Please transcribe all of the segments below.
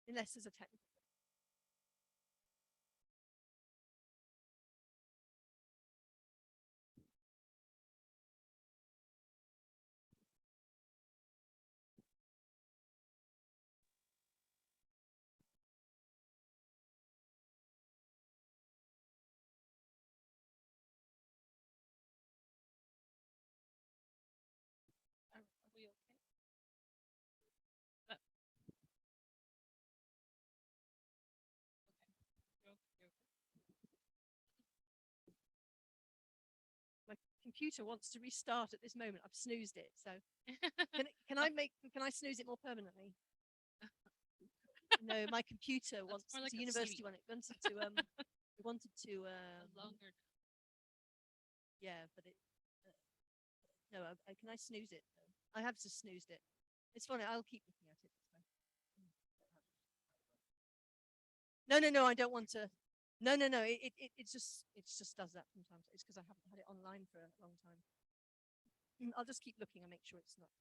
unless there's a technical. Are we okay? My computer wants to restart at this moment. I've snoozed it, so can I snooze it more permanently? No, my computer wants more like to a university sleep. one. It wanted to Longer. yeah, but it no. Can I snooze it? I have just snoozed it. It's funny. I'll keep looking at it. No. I don't want to. No. It just does that sometimes. It's because I haven't had it online for a long time. I'll just keep looking and make sure it's not.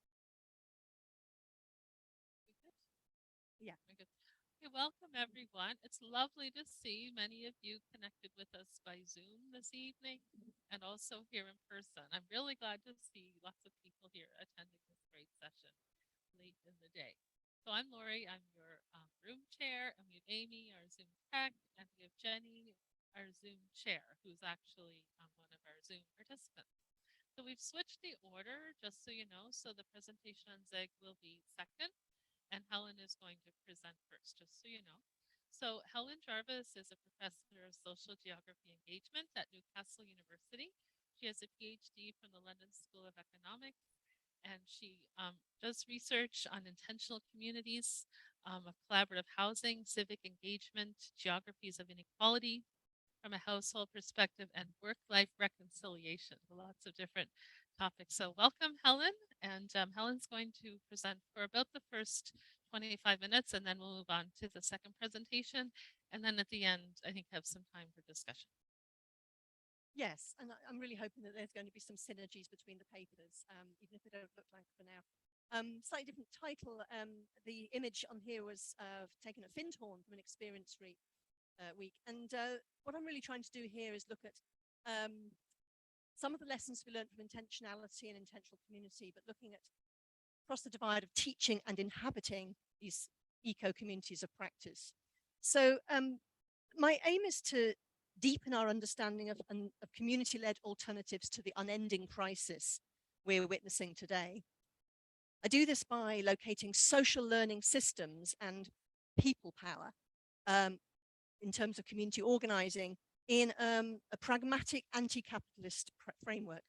Yeah. Okay, welcome everyone. It's lovely to see many of you connected with us by Zoom this evening and also here in person. I'm really glad to see lots of people here attending this great session late in the day. So I'm Lori, I'm your room chair, and we have Amy, our Zoom tech, and we have Jenny, our Zoom chair, who's actually one of our Zoom participants. So we've switched the order, just so you know. So the presentation on Zegg will be second, and Helen is going to present first, just so you know. So Helen Jarvis is a professor of social geography engagement at Newcastle University. She has a PhD from the London School of Economics, and she does research on intentional communities of collaborative housing, civic engagement, geographies of inequality from a household perspective, and work-life reconciliation. Lots of different topics. So welcome, Helen. And Helen's going to present for about the first 25 minutes, and then we'll move on to the second presentation. And then at the end, I think have some time for discussion. Yes, and I'm really hoping that there's going to be some synergies between the papers, even if they don't look like for now. Slightly different title. The image on here was taken at Findhorn from an experience week. And what I'm really trying to do here is look at some of the lessons we learned from intentionality and intentional community, but looking at across the divide of teaching and inhabiting these eco-communities of practice. So my aim is to deepen our understanding of community-led alternatives to the unending crisis we're witnessing today. I do this by locating social learning systems and people power in terms of community organizing in a pragmatic anti-capitalist framework.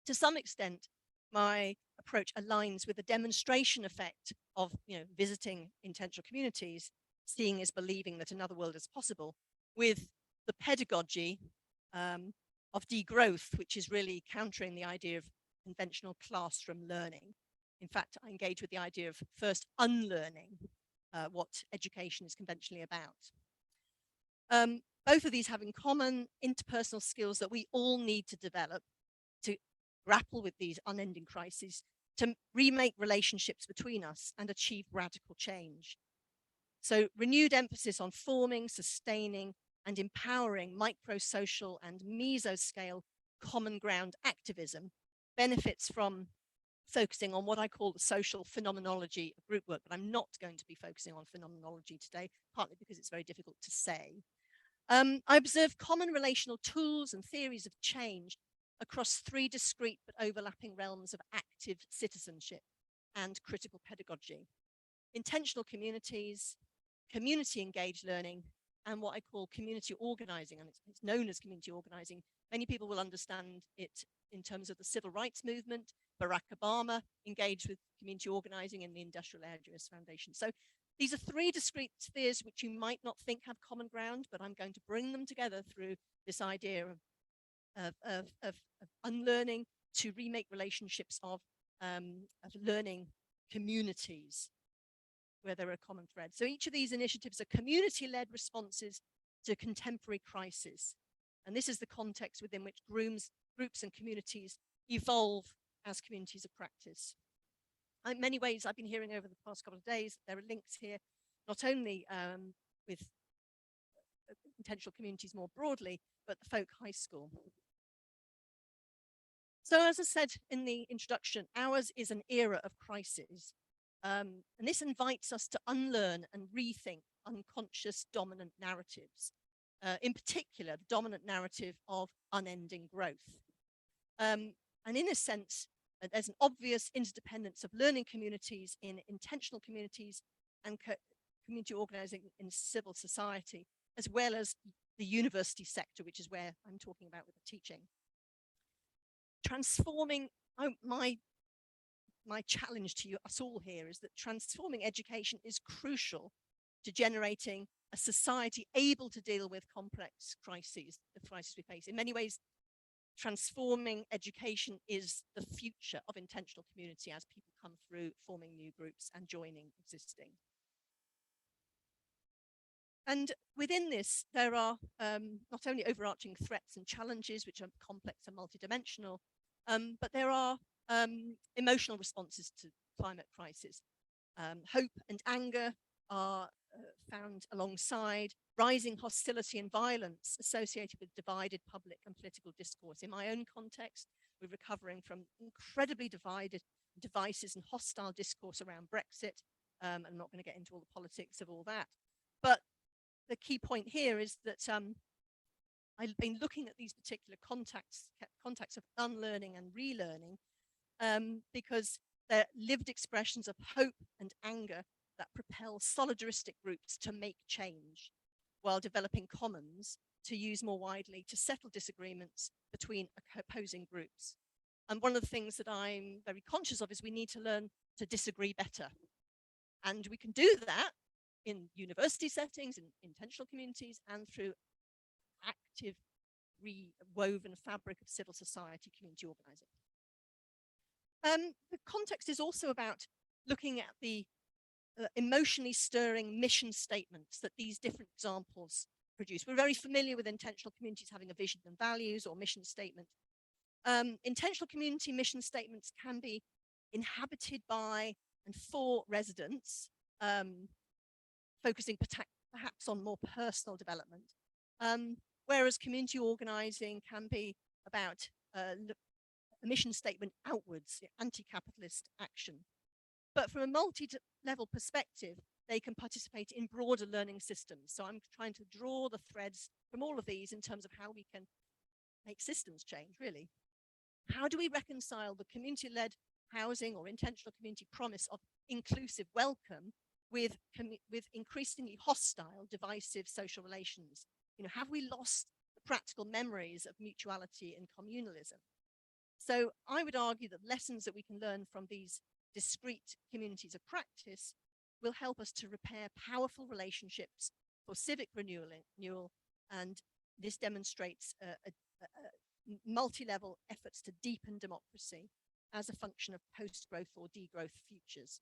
To some extent, my approach aligns with the demonstration effect of visiting intentional communities, seeing is believing that another world is possible, with the pedagogy of degrowth, which is really countering the idea of conventional classroom learning. In fact, I engage with the idea of first unlearning what education is conventionally about. Both of these have in common interpersonal skills that we all need to develop to grapple with these unending crises, to remake relationships between us and achieve radical change. So renewed emphasis on forming, sustaining, and empowering micro-social and mesoscale common ground activism benefits from focusing on what I call the social phenomenology of group work, but I'm not going to be focusing on phenomenology today, partly because it's very difficult to say. I observe common relational tools and theories of change across three discrete but overlapping realms of active citizenship and critical pedagogy: intentional communities, community engaged learning, and what I call community organizing, and it's known as community organizing. Many people will understand it in terms of the civil rights movement. Barack Obama engaged with community organizing in the Industrial Areas Foundation. So these are three discrete spheres which you might not think have common ground, but I'm going to bring them together through this idea of unlearning to remake relationships of learning communities where there are common threads. So each of these initiatives are community-led responses to contemporary crises. And this is the context within which groups and communities evolve as communities of practice. In many ways, I've been hearing over the past couple of days, there are links here not only with intentional communities more broadly, but the folk high school. So as I said in the introduction, ours is an era of crisis. And this invites us to unlearn and rethink unconscious dominant narratives, in particular, the dominant narrative of unending growth. And in a sense, there's an obvious interdependence of learning communities in intentional communities and community organizing in civil society, as well as the university sector, which is where I'm talking about with the teaching. Transforming, my challenge to us all here is that transforming education is crucial to generating a society able to deal with complex crises, the crises we face. In many ways, transforming education is the future of intentional community as people come through forming new groups and joining existing. And within this, there are not only overarching threats and challenges, which are complex and multidimensional, but there are emotional responses to climate crisis. Hope and anger are found alongside rising hostility and violence associated with divided public and political discourse. In my own context, we're recovering from incredibly divided devices and hostile discourse around Brexit. I'm not going to get into all the politics of all that. But the key point here is that I've been looking at these particular contexts of unlearning and relearning because they're lived expressions of hope and anger that propel solidaristic groups to make change while developing commons to use more widely to settle disagreements between opposing groups. And one of the things that I'm very conscious of is we need to learn to disagree better. And we can do that in university settings, in intentional communities, and through active rewoven fabric of civil society community organizing. The context is also about looking at the emotionally stirring mission statements that these different examples produce. We're very familiar with intentional communities having a vision and values or mission statement. Intentional community mission statements can be inhabited by and for residents, focusing perhaps on more personal development. Whereas community organizing can be about a mission statement outwards, anti-capitalist action. But from a multi-level perspective, they can participate in broader learning systems. So I'm trying to draw the threads from all of these in terms of how we can make systems change, really. How do we reconcile the community-led housing or intentional community promise of inclusive welcome with increasingly hostile, divisive social relations? You know, have we lost the practical memories of mutuality and communalism? So I would argue that lessons that we can learn from these discrete communities of practice will help us to repair powerful relationships for civic renewal, and this demonstrates multi-level efforts to deepen democracy as a function of post-growth or degrowth futures.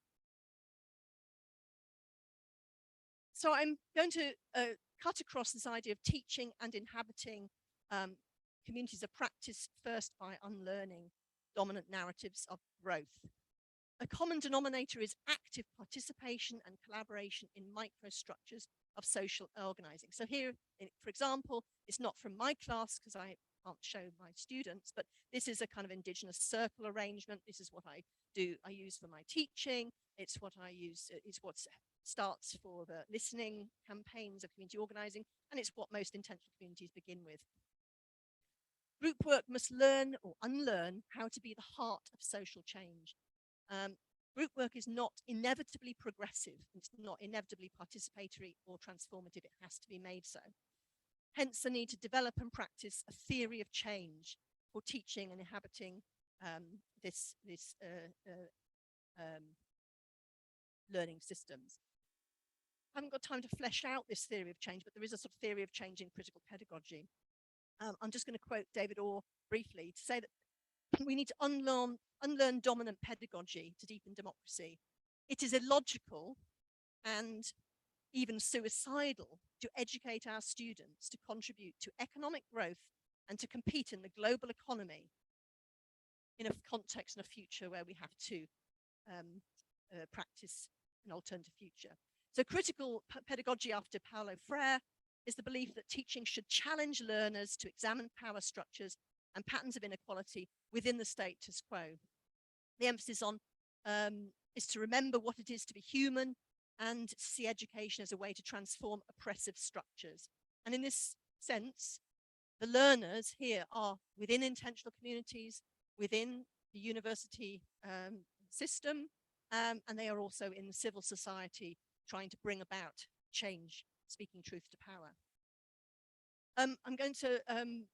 So I'm going to cut across this idea of teaching and inhabiting communities of practice first by unlearning dominant narratives of growth. A common denominator is active participation and collaboration in microstructures of social organizing. So here, for example, it's not from my class because I can't show my students, but this is a kind of indigenous circle arrangement. This is what I do, I use for my teaching. It's what I use, it's what starts for the listening campaigns of community organizing, and it's what most intentional communities begin with. Group work must learn or unlearn how to be the heart of social change. Group work is not inevitably progressive. It's not inevitably participatory or transformative. It has to be made so. Hence the need to develop and practice a theory of change for teaching and inhabiting learning systems. I haven't got time to flesh out this theory of change, but there is a sort of theory of change in critical pedagogy. I'm just going to quote David Orr briefly to say that we need to unlearn dominant pedagogy to deepen democracy. It is illogical and even suicidal to educate our students to contribute to economic growth and to compete in the global economy in a context and a future where we have to practice an alternative future. So critical pedagogy after Paulo Freire is the belief that teaching should challenge learners to examine power structures and patterns of inequality within the status quo. The emphasis on is to remember what it is to be human and see education as a way to transform oppressive structures. And in this sense, the learners here are within intentional communities, within the university system, and they are also in civil society trying to bring about change, speaking truth to power. I'm going to, I've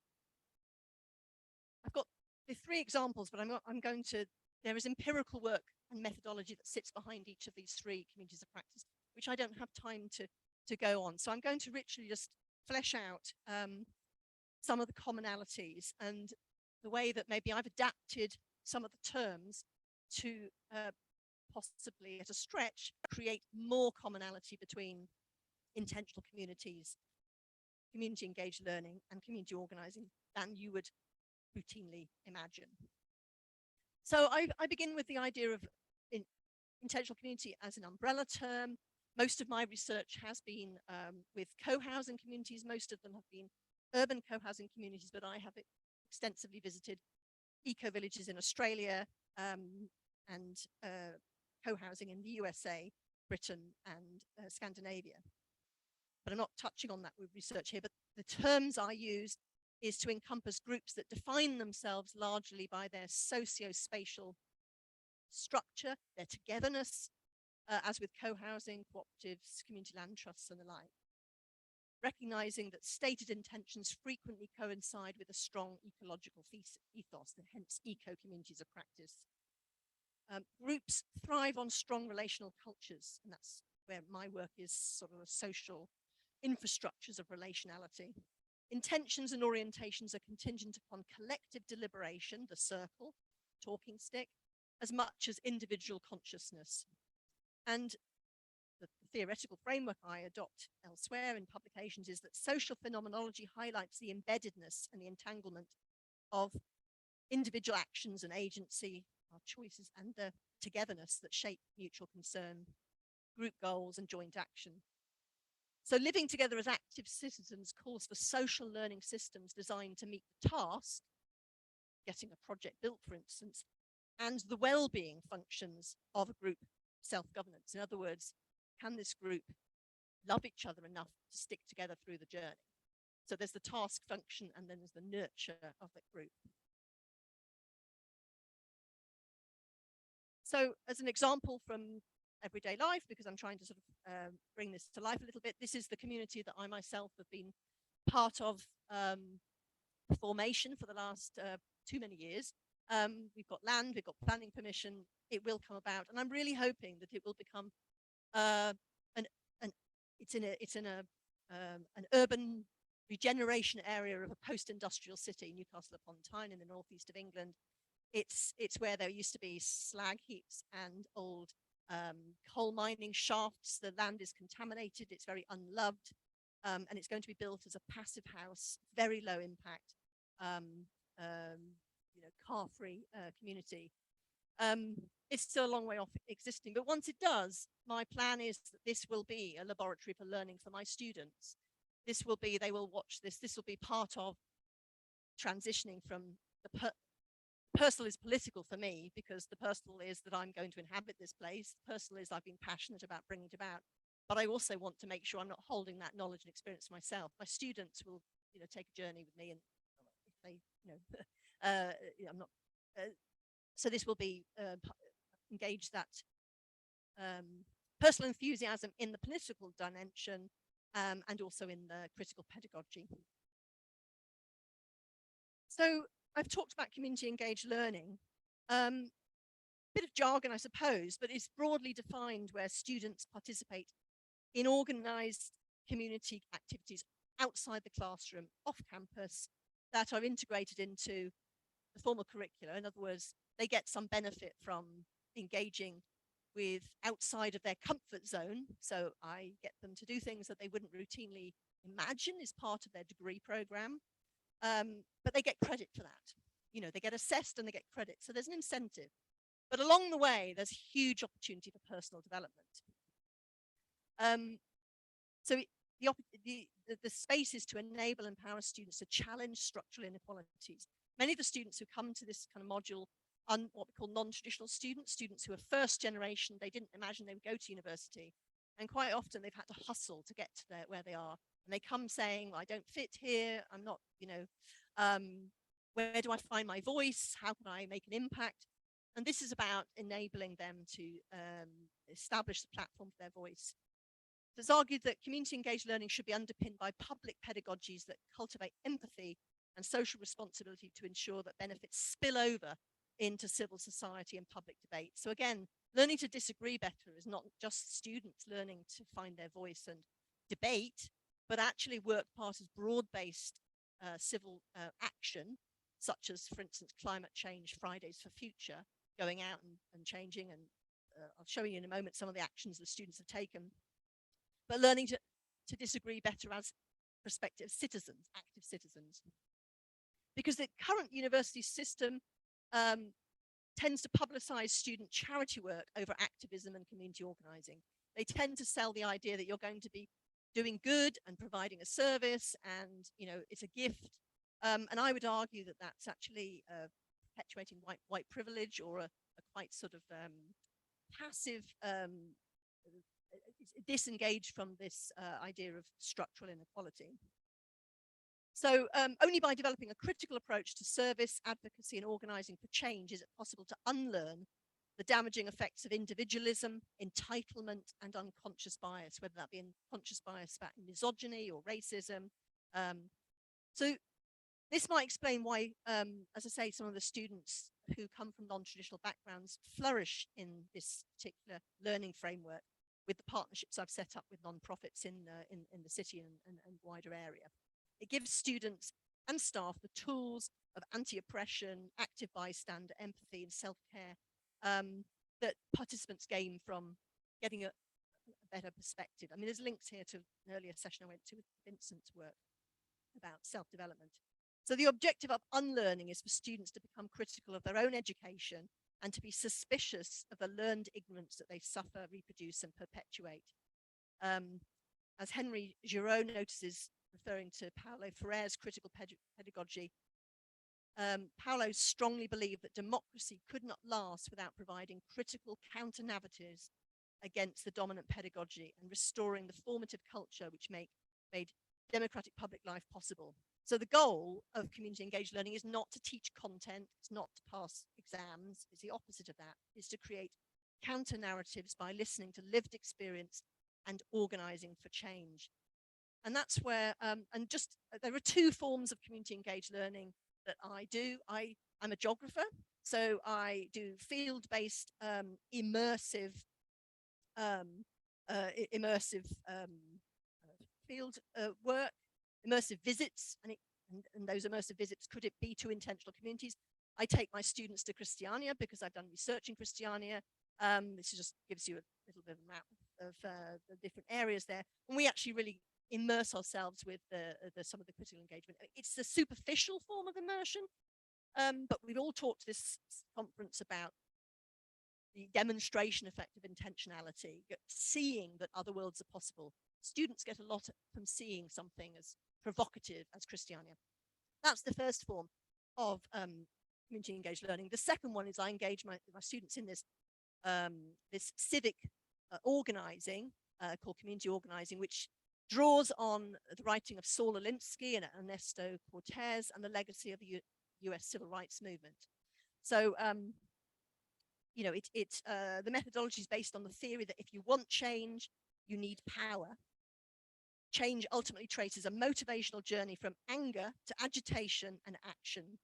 got the three examples, but I'm going to, there is empirical work and methodology that sits behind each of these three communities of practice, which I don't have time to go on. So I'm going to literally just flesh out some of the commonalities and the way that maybe I've adapted some of the terms to possibly, at a stretch, create more commonality between intentional communities, community engaged learning, and community organizing than you would routinely imagine. So I begin with the idea of intentional community as an umbrella term. Most of my research has been with co-housing communities. Most of them have been urban co-housing communities, but I have extensively visited eco-villages in Australia and co-housing in the USA, Britain, and Scandinavia. But I'm not touching on that with research here, but the terms I use is to encompass groups that define themselves largely by their socio-spatial structure, their togetherness, as with co-housing, cooperatives, community land trusts, and the like. Recognizing that stated intentions frequently coincide with a strong ecological ethos, and hence eco-communities of practice. Groups thrive on strong relational cultures, and that's where my work is sort of a social infrastructures of relationality. Intentions and orientations are contingent upon collective deliberation, the circle, talking stick, as much as individual consciousness. And the theoretical framework I adopt elsewhere in publications is that social phenomenology highlights the embeddedness and the entanglement of individual actions and agency, our choices, and the togetherness that shape mutual concern, group goals, and joint action. So living together as active citizens calls for social learning systems designed to meet the task, getting a project built, for instance, and the well-being functions of a group self-governance. In other words, can this group love each other enough to stick together through the journey? So there's the task function, and then there's the nurture of the group. So as an example from everyday life, because I'm trying to sort of bring this to life a little bit, this is the community that I myself have been part of formation for the last too many years. We've got land, we've got planning permission, it will come about, and I'm really hoping that it will become it's in an urban regeneration area of a post-industrial city, Newcastle upon Tyne in the northeast of England. It's where there used to be slag heaps and old coal mining shafts. The land is contaminated, it's very unloved, and it's going to be built as a passive house, very low impact, car-free community. It's still a long way off existing, but once it does, my plan is that this will be a laboratory for learning for my students. This will be, they will watch this, this will be part of transitioning from the personal is political for me, because the personal is that I'm going to inhabit this place. The personal is I've been passionate about bringing it about, but I also want to make sure I'm not holding that knowledge and experience myself. My students will, take a journey with me, and if they, I'm not. So this will be engage that personal enthusiasm in the political dimension, and also in the critical pedagogy. So I've talked about community engaged learning. Bit of jargon, I suppose, but it's broadly defined where students participate in organized community activities outside the classroom, off campus, that are integrated into the formal curricula. In other words, they get some benefit from engaging with outside of their comfort zone. So I get them to do things that they wouldn't routinely imagine as part of their degree program. But they get credit for that. They get assessed and they get credit. So there's an incentive. But along the way, there's huge opportunity for personal development. So the space is to enable and empower students to challenge structural inequalities. Many of the students who come to this kind of module are what we call non-traditional students, students who are first generation. They didn't imagine they would go to university. And quite often they've had to hustle to get to where they are. And they come saying, well, I don't fit here. I'm not, where do I find my voice? How can I make an impact? And this is about enabling them to establish the platform for their voice. It's argued that community engaged learning should be underpinned by public pedagogies that cultivate empathy and social responsibility to ensure that benefits spill over into civil society and public debate. So again, learning to disagree better is not just students learning to find their voice and debate, but actually work part as broad-based civil action, such as, for instance, climate change Fridays for Future, going out and changing. And I'll show you in a moment some of the actions the students have taken. But learning to disagree better as prospective citizens, active citizens. Because the current university system tends to publicize student charity work over activism and community organizing. They tend to sell the idea that you're going to be doing good and providing a service, and it's a gift. And I would argue that that's actually perpetuating white privilege, or a quite sort of passive, disengaged from this idea of structural inequality. So only by developing a critical approach to service, advocacy, and organizing for change is it possible to unlearn the damaging effects of individualism, entitlement, and unconscious bias, whether that be unconscious bias about misogyny or racism. So this might explain why, as I say, some of the students who come from non-traditional backgrounds flourish in this particular learning framework with the partnerships I've set up with non-profits in the city and wider area. It gives students and staff the tools of anti-oppression, active bystander, empathy, and self-care that participants gain from getting a better perspective. I mean, there's links here to an earlier session I went to with Vincent's work about self-development. So the objective of unlearning is for students to become critical of their own education and to be suspicious of the learned ignorance that they suffer, reproduce, and perpetuate. As Henry Giraud notices, referring to Paulo Freire's critical pedagogy, Paulo strongly believed that democracy could not last without providing critical counter-narratives against the dominant pedagogy and restoring the formative culture which made democratic public life possible. So the goal of community engaged learning is not to teach content, it's not to pass exams, it's the opposite of that, is to create counter-narratives by listening to lived experience and organizing for change. And that's where, there are two forms of community engaged learning that I do. I'm a geographer, so I do field-based, immersive field work, immersive visits, and those immersive visits, could it be to intentional communities? I take my students to Christiania because I've done research in Christiania. This just gives you a little bit of a map of the different areas there. And we actually really immerse ourselves with some of the critical engagement. It's the superficial form of immersion, but we've all talked to this conference about the demonstration effect of intentionality, seeing that other worlds are possible. Students get a lot from seeing something as provocative as Christiania. That's the first form of community engaged learning. The second one is I engage my students in this this civic organizing called community organizing, which draws on the writing of Saul Alinsky and Ernesto Cortez and the legacy of the US civil rights movement. So, the methodology is based on the theory that if you want change, you need power. Change ultimately traces a motivational journey from anger to agitation and action.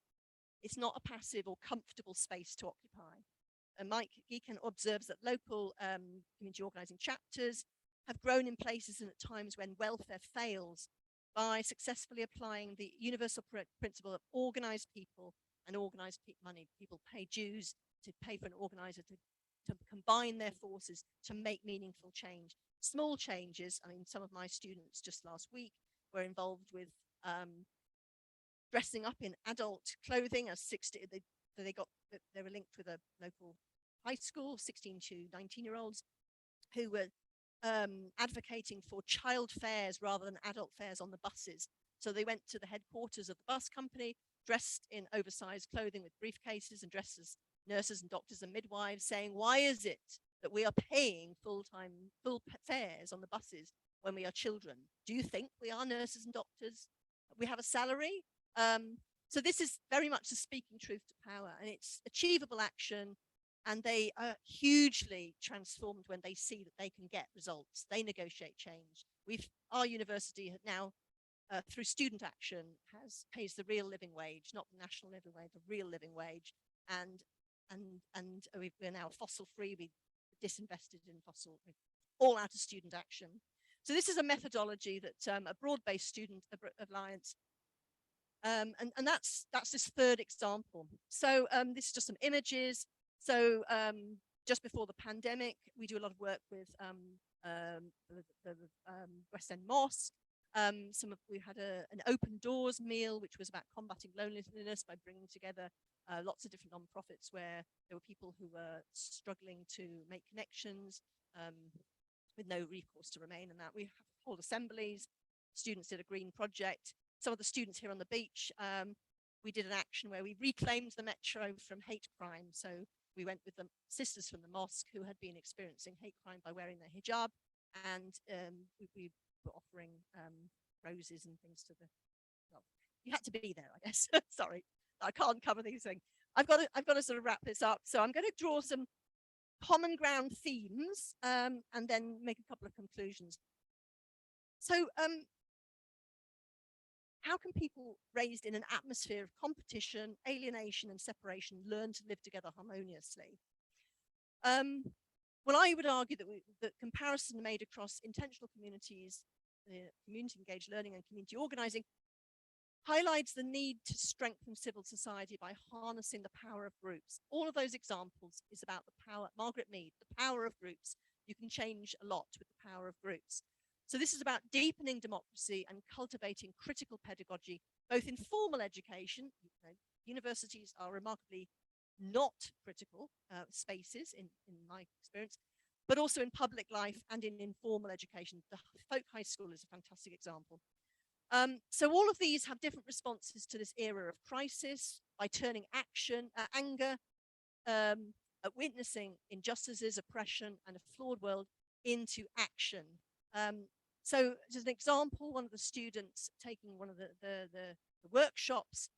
It's not a passive or comfortable space to occupy. And Mike Geekan observes that local community organizing chapters have grown in places and at times when welfare fails by successfully applying the universal principle of organized people and organized money. People pay dues to pay for an organizer to combine their forces to make meaningful change. Small changes. I mean, some of my students just last week were involved with dressing up in adult clothing as 60. They were linked with a local high school, 16 to 19-year-olds, who were advocating for child fares rather than adult fares on the buses. So they went to the headquarters of the bus company, dressed in oversized clothing with briefcases and dressed as nurses and doctors and midwives, saying, why is it that we are paying full fares on the buses when we are children? Do you think we are nurses and doctors? We have a salary. So this is very much the speaking truth to power, and it's achievable action. And they are hugely transformed when they see that they can get results. They negotiate change. Our university now, through student action, pays the real living wage, not the national living wage, the real living wage. And we're now fossil free. We disinvested in fossil, all out of student action. So this is a methodology that a broad-based student alliance, and that's this third example. So this is just some images. So just before the pandemic, we do a lot of work with the West End Mosque. We had an open doors meal, which was about combating loneliness by bringing together lots of different non-profits where there were people who were struggling to make connections with no recourse to remain, and that we hold assemblies. Students did a green project. Some of the students here on the beach, we did an action where we reclaimed the metro from hate crime. So we went with the sisters from the mosque who had been experiencing hate crime by wearing their hijab, and we were offering roses and things to the, well, you had to be there, I guess. Sorry, I can't cover these things. I've got to sort of wrap this up. So I'm going to draw some common ground themes and then make a couple of conclusions. So how can people raised in an atmosphere of competition, alienation, and separation learn to live together harmoniously? Well, I would argue that comparison made across intentional communities, community engaged learning and community organizing, highlights the need to strengthen civil society by harnessing the power of groups. All of those examples is about the power, Margaret Mead, the power of groups. You can change a lot with the power of groups. So this is about deepening democracy and cultivating critical pedagogy, both in formal education. Universities are remarkably not critical spaces in my experience, but also in public life and in informal education. The Folk High School is a fantastic example. So all of these have different responses to this era of crisis by turning anger, at witnessing injustices, oppression, and a flawed world into action. So as an example, one of the students taking one of the workshops,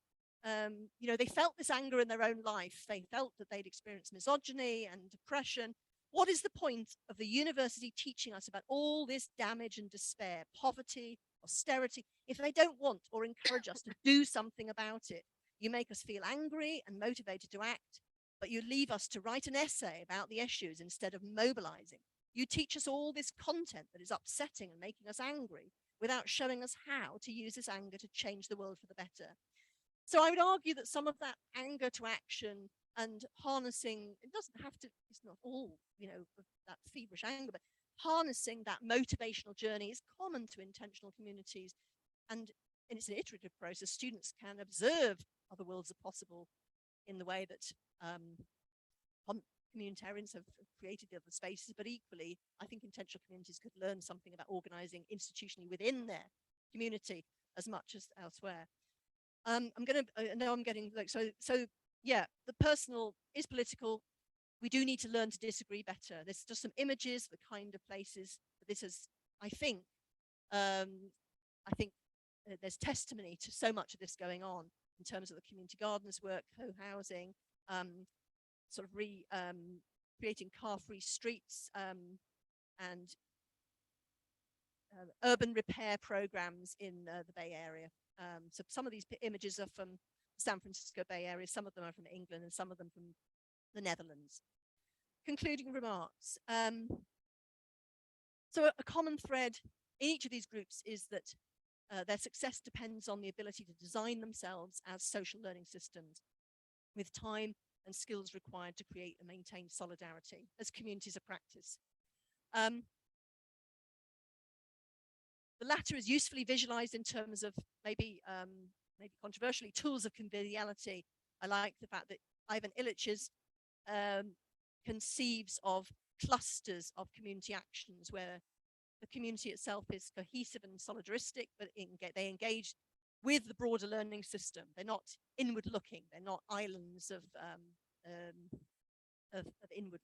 they felt this anger in their own life. They felt that they'd experienced misogyny and depression. What is the point of the university teaching us about all this damage and despair, poverty, austerity, if they don't want or encourage us to do something about it? You make us feel angry and motivated to act, but you leave us to write an essay about the issues instead of mobilizing. You teach us all this content that is upsetting and making us angry without showing us how to use this anger to change the world for the better. So I would argue that some of that anger to action and harnessing, it doesn't have to, it's not all, that feverish anger, but harnessing that motivational journey is common to intentional communities. And it's an iterative process. Students can observe other worlds are possible in the way that communitarians have created the other spaces, but equally, I think intentional communities could learn something about organizing institutionally within their community as much as elsewhere. I'm getting like, so yeah, the personal is political. We do need to learn to disagree better. There's just some images, the kind of places that this is, I think there's testimony to so much of this going on in terms of the community gardens work, co-housing, sort of creating car-free streets and urban repair programs in the Bay Area. So some of these images are from the San Francisco Bay Area, some of them are from England, and some of them from the Netherlands. Concluding remarks. So a common thread in each of these groups is that their success depends on the ability to design themselves as social learning systems with time and skills required to create and maintain solidarity as communities of practice. The latter is usefully visualized in terms of maybe controversially tools of conviviality. I like the fact that Ivan Illich's conceives of clusters of community actions where the community itself is cohesive and solidaristic, but they engage with the broader learning system. They're not inward looking. They're not islands of inward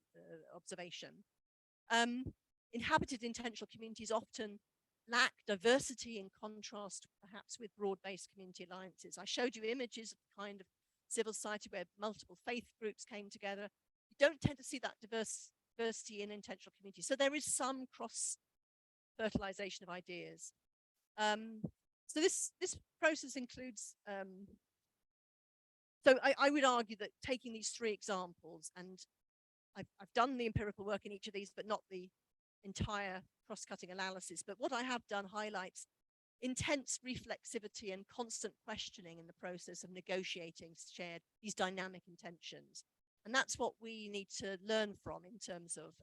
observation. Inhabited intentional communities often lack diversity in contrast, perhaps, with broad-based community alliances. I showed you images of the kind of civil society where multiple faith groups came together. You don't tend to see that diversity in intentional communities. So there is some cross-fertilization of ideas. So this process includes, so I would argue that taking these three examples, and I've done the empirical work in each of these, but not the entire cross-cutting analysis. But what I have done highlights intense reflexivity and constant questioning in the process of negotiating these dynamic intentions. And that's what we need to learn from in terms of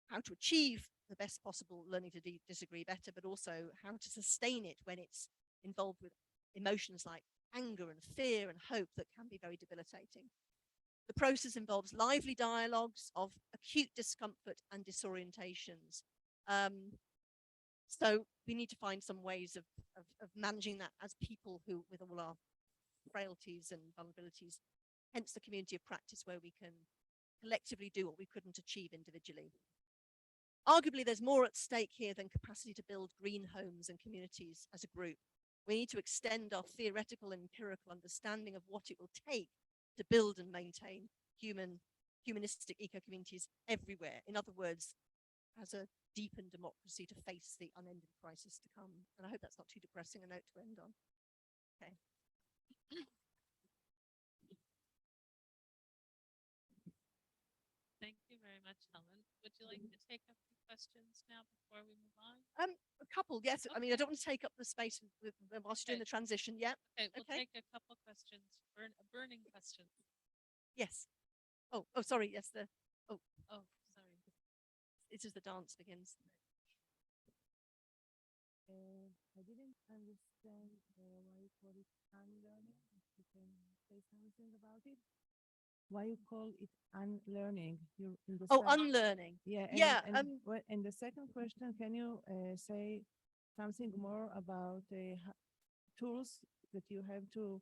how to achieve the best possible learning to disagree better, but also how to sustain it when it's involved with emotions like anger and fear and hope that can be very debilitating. The process involves lively dialogues of acute discomfort and disorientations. So we need to find some ways of managing that as people who, with all our frailties and vulnerabilities, hence the community of practice where we can collectively do what we couldn't achieve individually. Arguably, there's more at stake here than capacity to build green homes and communities as a group. We need to extend our theoretical and empirical understanding of what it will take to build and maintain humanistic eco-communities everywhere. In other words, as a deepened democracy to face the unending crisis to come. And I hope that's not too depressing a note to end on. Okay. Thank you very much, Helen. Would you like to take up the questions now before we move on? A couple, yes. Okay. I mean, I don't want to take up the space whilst you're doing the transition. Yeah. Okay, we'll take a couple questions, burning questions. Yes. Oh, sorry. Yes, oh, sorry. It is the dance begins. I didn't understand why you call it unlearning. If you can say something about it. Why you call it unlearning? You're in the unlearning. Yeah. And the second question, can you say something more about tools that you have to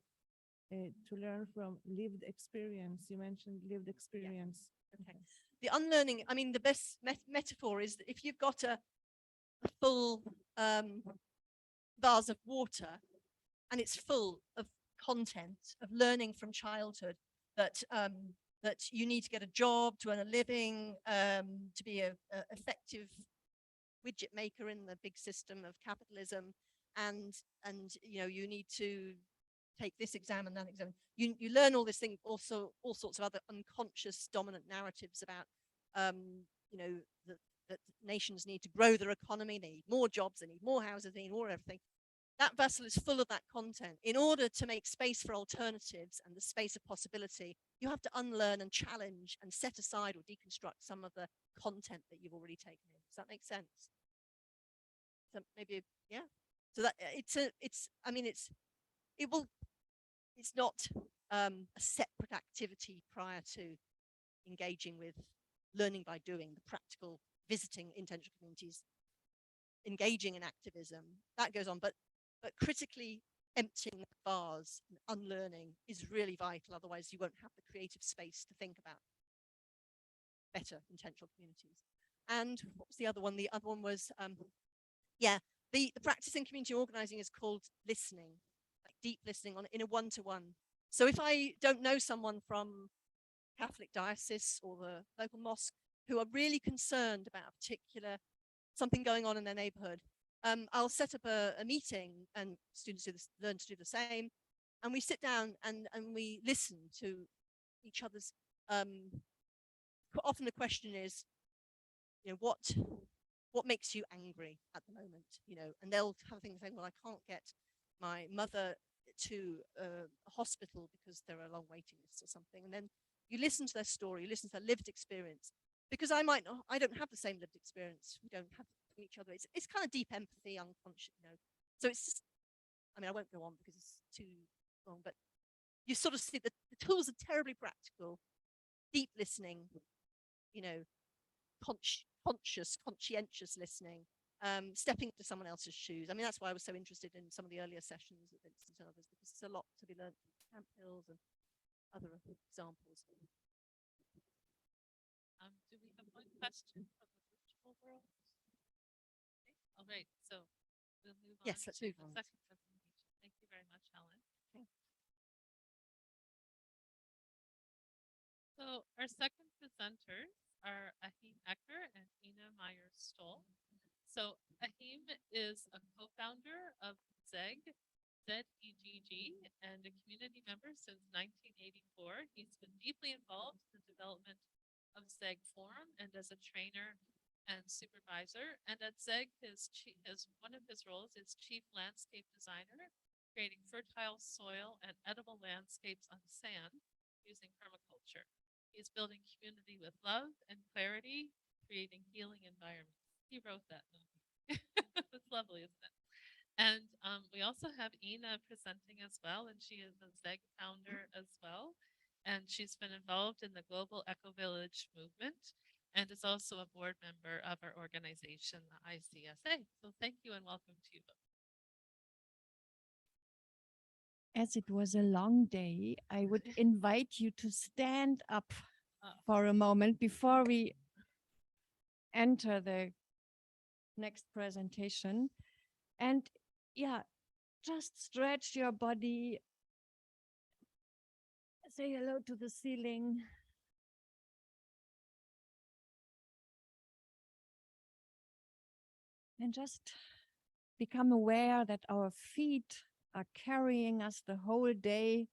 learn from lived experience? You mentioned lived experience. Yeah. Okay. The unlearning, I mean, the best metaphor is that if you've got a full vase of water and it's full of content, of learning from childhood, that you need to get a job to earn a living, to be a effective widget maker in the big system of capitalism, and you need to take this exam and that exam. You learn all this thing, also all sorts of other unconscious dominant narratives about that nations need to grow their economy, they need more jobs, they need more houses, they need more everything. That vessel is full of that content. In order to make space for alternatives and the space of possibility, you have to unlearn and challenge and set aside or deconstruct some of the content that you've already taken in. Does that make sense? So maybe, yeah. So that it's not a separate activity prior to engaging with learning by doing, the practical visiting intentional communities, engaging in activism. That goes on, but critically emptying the vase and unlearning is really vital. Otherwise, you won't have the creative space to think about better intentional communities. And what was the other one? The other one was, the practice in community organizing is called listening, like deep listening in a one-to-one. So if I don't know someone from Catholic diocese or the local mosque who are really concerned about something going on in their neighborhood, I'll set up a meeting, and students learn to do the same, and we sit down and we listen to each other's. Often the question is, what makes you angry at the moment, and they'll have things saying, well, I can't get my mother to a hospital because there are long waiting lists or something, and then you listen to their story, you listen to their lived experience, because I don't have the same lived experience. We don't have each other. It's kind of deep empathy, unconscious, So it's just, I mean, I won't go on because it's too long, but you sort of see that the tools are terribly practical, deep listening, conscientious listening, stepping into someone else's shoes. I mean, that's why I was so interested in some of the earlier sessions with Vincent and others, because there's a lot to be learned from Camp Hills and other examples. Do we have one question from the virtual world? Okay. All right, so we'll move on Yes, let's to move the on. second presentation. Thank you very much, Helen. Okay. So our second presenters are Achim Ecker and Ina Meyer-Stoll. So Achim is a co-founder of Zegg, Z-E-G-G, and a community member since 1984. He's been deeply involved in the development of Zegg Forum and as a trainer and supervisor. And at Zegg, one of his roles is chief landscape designer, creating fertile soil and edible landscapes on sand using permaculture. He's building community with love and clarity, creating healing environments. He wrote that note. It's lovely, isn't it? And we also have Ina presenting as well, and she is a Zegg founder as well. And she's been involved in the Global Eco Village movement and is also a board member of our organization, the ICSA. So thank you and welcome to you both. As it was a long day, I would invite you to stand up for a moment before we enter the next presentation. And yeah, just stretch your body, say hello to the ceiling. And just become aware that our feet are carrying us the whole day.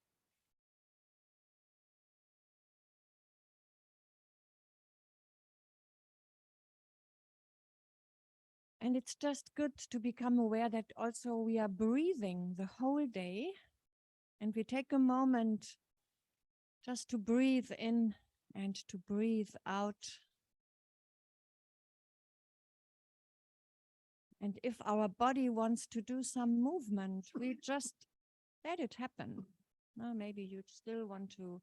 And it's just good to become aware that also we are breathing the whole day. And we take a moment just to breathe in and to breathe out. And if our body wants to do some movement, we just let it happen. Now, maybe you still want to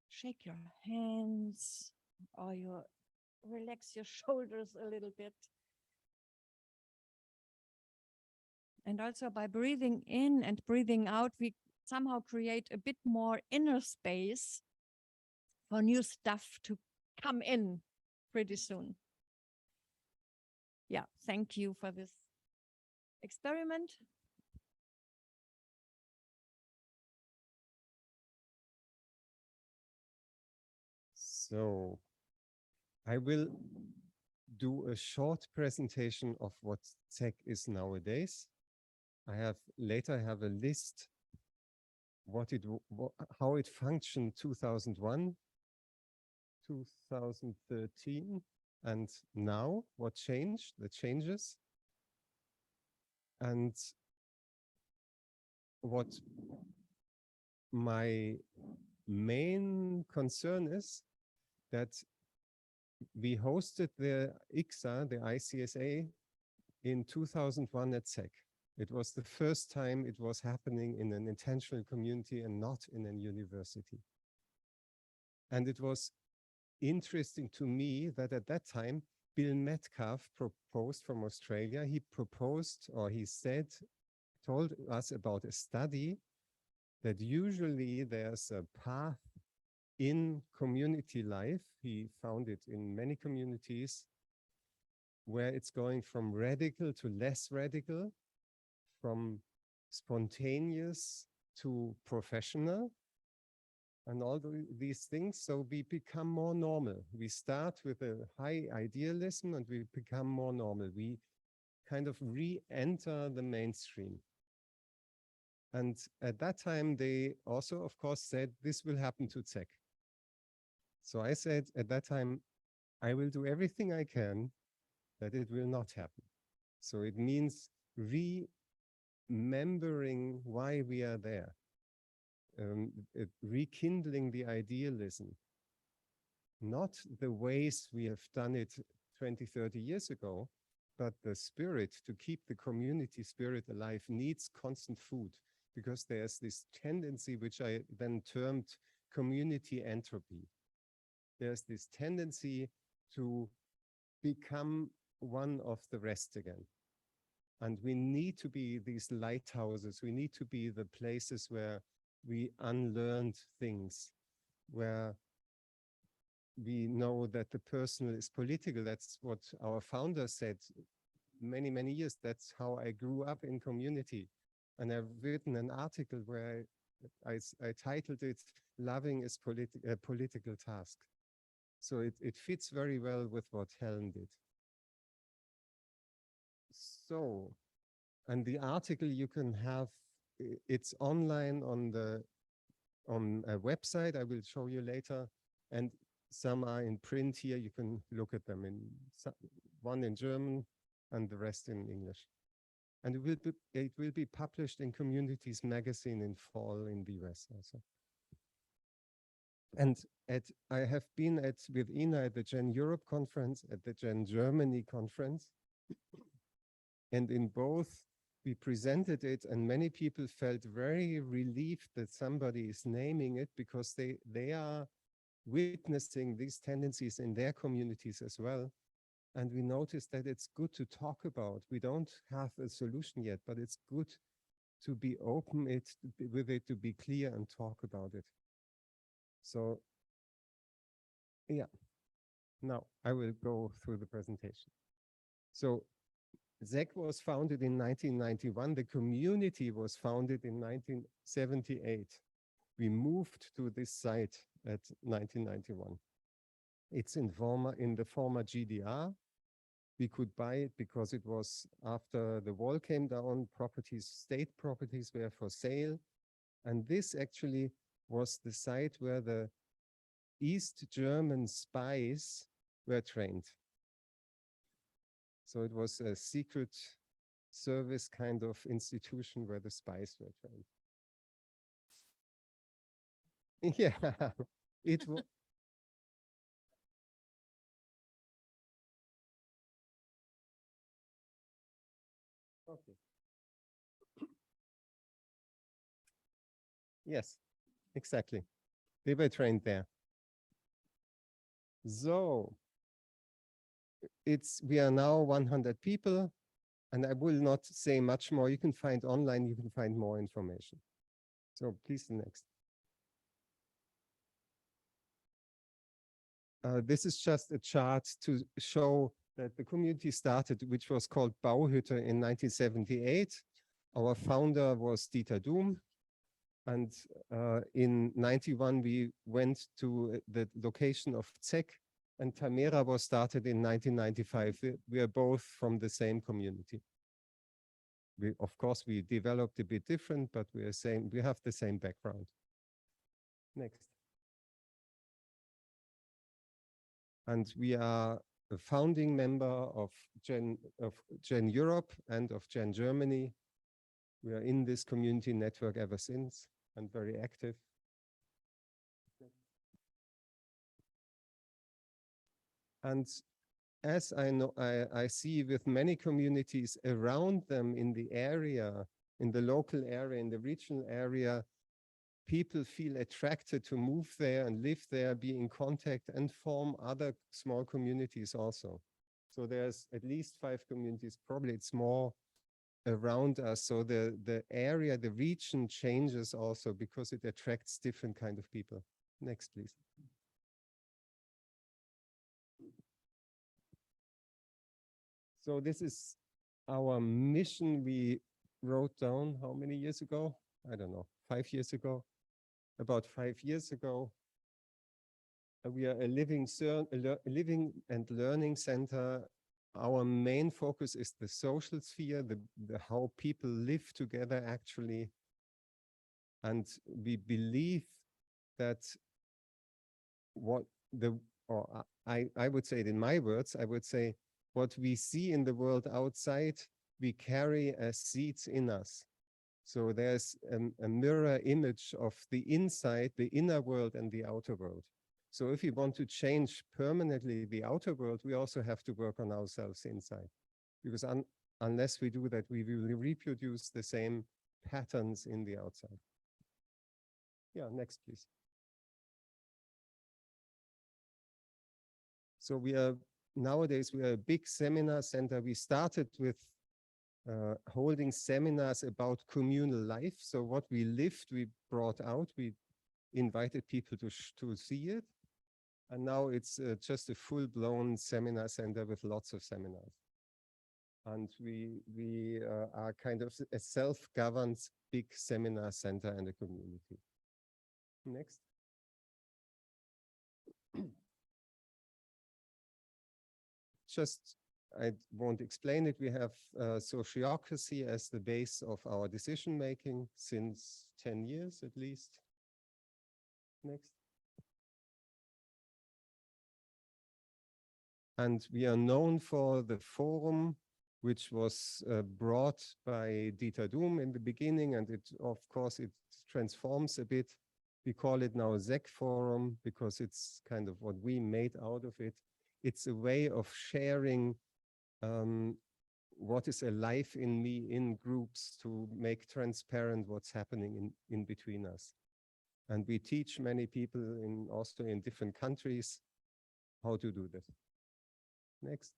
shake your hands or you relax your shoulders a little bit. And also by breathing in and breathing out, we somehow create a bit more inner space for new stuff to come in pretty soon. Yeah, thank you for this experiment. So I will do a short presentation of what Zegg is nowadays. I have a list how it functioned 2001, 2013, and now what changed, the changes, and what my main concern is that we hosted the ICSA, the ICSA, in 2001 at Zegg. It was the first time it was happening in an intentional community and not in a university. And it was interesting to me that at that time, Bill Metcalf proposed from Australia, he proposed, or he told us about a study that usually there's a path in community life. He found it in many communities where it's going from radical to less radical, from spontaneous to professional, and all these things. So we become more normal. We start with a high idealism and we become more normal. We kind of re-enter the mainstream. And at that time, they also, of course, said this will happen to Zegg. So I said at that time, I will do everything I can that it will not happen. So it means remembering why we are there, rekindling the idealism, not the ways we have done it 20, 30 years ago, but the spirit, to keep the community spirit alive, needs constant food, because there's this tendency, which I then termed community entropy. There's this tendency to become one of the rest again. And we need to be these lighthouses. We need to be the places where we unlearned things, where we know that the personal is political. That's what our founder said many, many years. That's how I grew up in community. And I've written an article where I titled it, Loving is a Political Task. So it fits very well with what Helen did. So, and the article you can have, it's online on a website I will show you later. And some are in print here. You can look at them one in German and the rest in English. And it will be published in Communities magazine in fall in the US also. And I have been with Ina at the Gen Europe conference, at the Gen Germany conference. And in both, we presented it, and many people felt very relieved that somebody is naming it, because they are witnessing these tendencies in their communities as well. And we noticed that it's good to talk about. We don't have a solution yet, but it's good to be open with it, to be clear and talk about it. So, yeah. Now I will go through the presentation. So Zegg was founded in 1991. The community was founded in 1978. We moved to this site at 1991. It's in the former GDR. We could buy it because it was after the wall came down, state properties were for sale. And this actually was the site where the East German spies were trained. So it was a secret service kind of institution where the spies were trained. Yeah, it was. Okay. Yes, exactly. They were trained there. So we are now 100 people, and I will not say much more. You can find online, you can find more information. So please, the next. This is just a chart to show that the community started, which was called Bauhütte in 1978. Our founder was Dieter Doom. And in 91, we went to the location of Zegg, and Tamera was started in 1995. We are both from the same community. Of course, we developed a bit different, but we have the same background. Next. And we are a founding member of Gen Europe and of Gen Germany. We are in this community network ever since and very active. And as I know, I see with many communities around them in the area, in the local area, in the regional area, people feel attracted to move there and live there, be in contact and form other small communities also. So there's at least 5 communities, probably it's more around us. So the area, the region changes also because it attracts different kind of people. Next, please. So this is our mission we wrote down how many years ago? I don't know, 5 years ago. About 5 years ago, we are a living and learning center. Our main focus is the social sphere, how people live together actually. And we believe that I would say it in my words, I would say what we see in the world outside, we carry as seeds in us. So there's a mirror image of the inside, the inner world and the outer world. So if we want to change permanently the outer world, we also have to work on ourselves inside. Because unless we do that, we will reproduce the same patterns in the outside. Yeah, next, please. So we are nowadays we are a big seminar center. We started with holding seminars about communal life. So what we lived, we brought out, we invited people to see it. And now it's just a full-blown seminar center with lots of seminars. And we are kind of a self-governed big seminar center and a community. Next. Just, I won't explain it. We have sociocracy as the base of our decision making since 10 years at least. Next. And we are known for the forum, which was brought by Dieter Doom in the beginning, and it, of course, it transforms a bit. We call it now Zegg Forum because it's kind of what we made out of it. It's a way of sharing what is alive in me in groups to make transparent what's happening in between us. And we teach many people also in different countries how to do this. Next.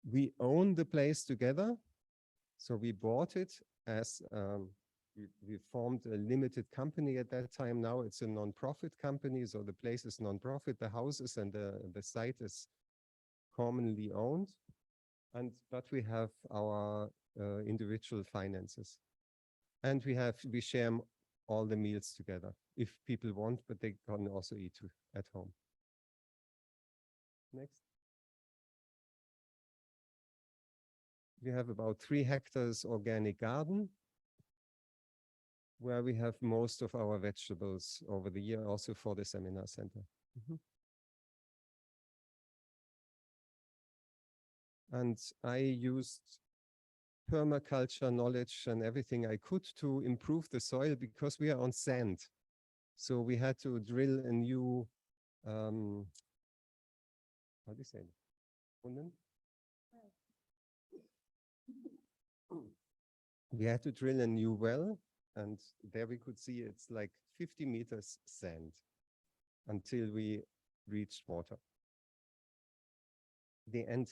We own the place together. So we bought it as we formed a limited company at that time. Now it's a non-profit company. So the place is non-profit, the houses and the site is commonly owned. But we have our individual finances. And we share all the meals together if people want, but they can also eat at home. Next. We have about 3 hectares organic garden where we have most of our vegetables over the year, also for the seminar center. And I used permaculture knowledge and everything I could to improve the soil because we are on sand. So we had to drill a new, how do you say it? We had to drill a new well, and there we could see it's like 50 meters sand until we reached water. The end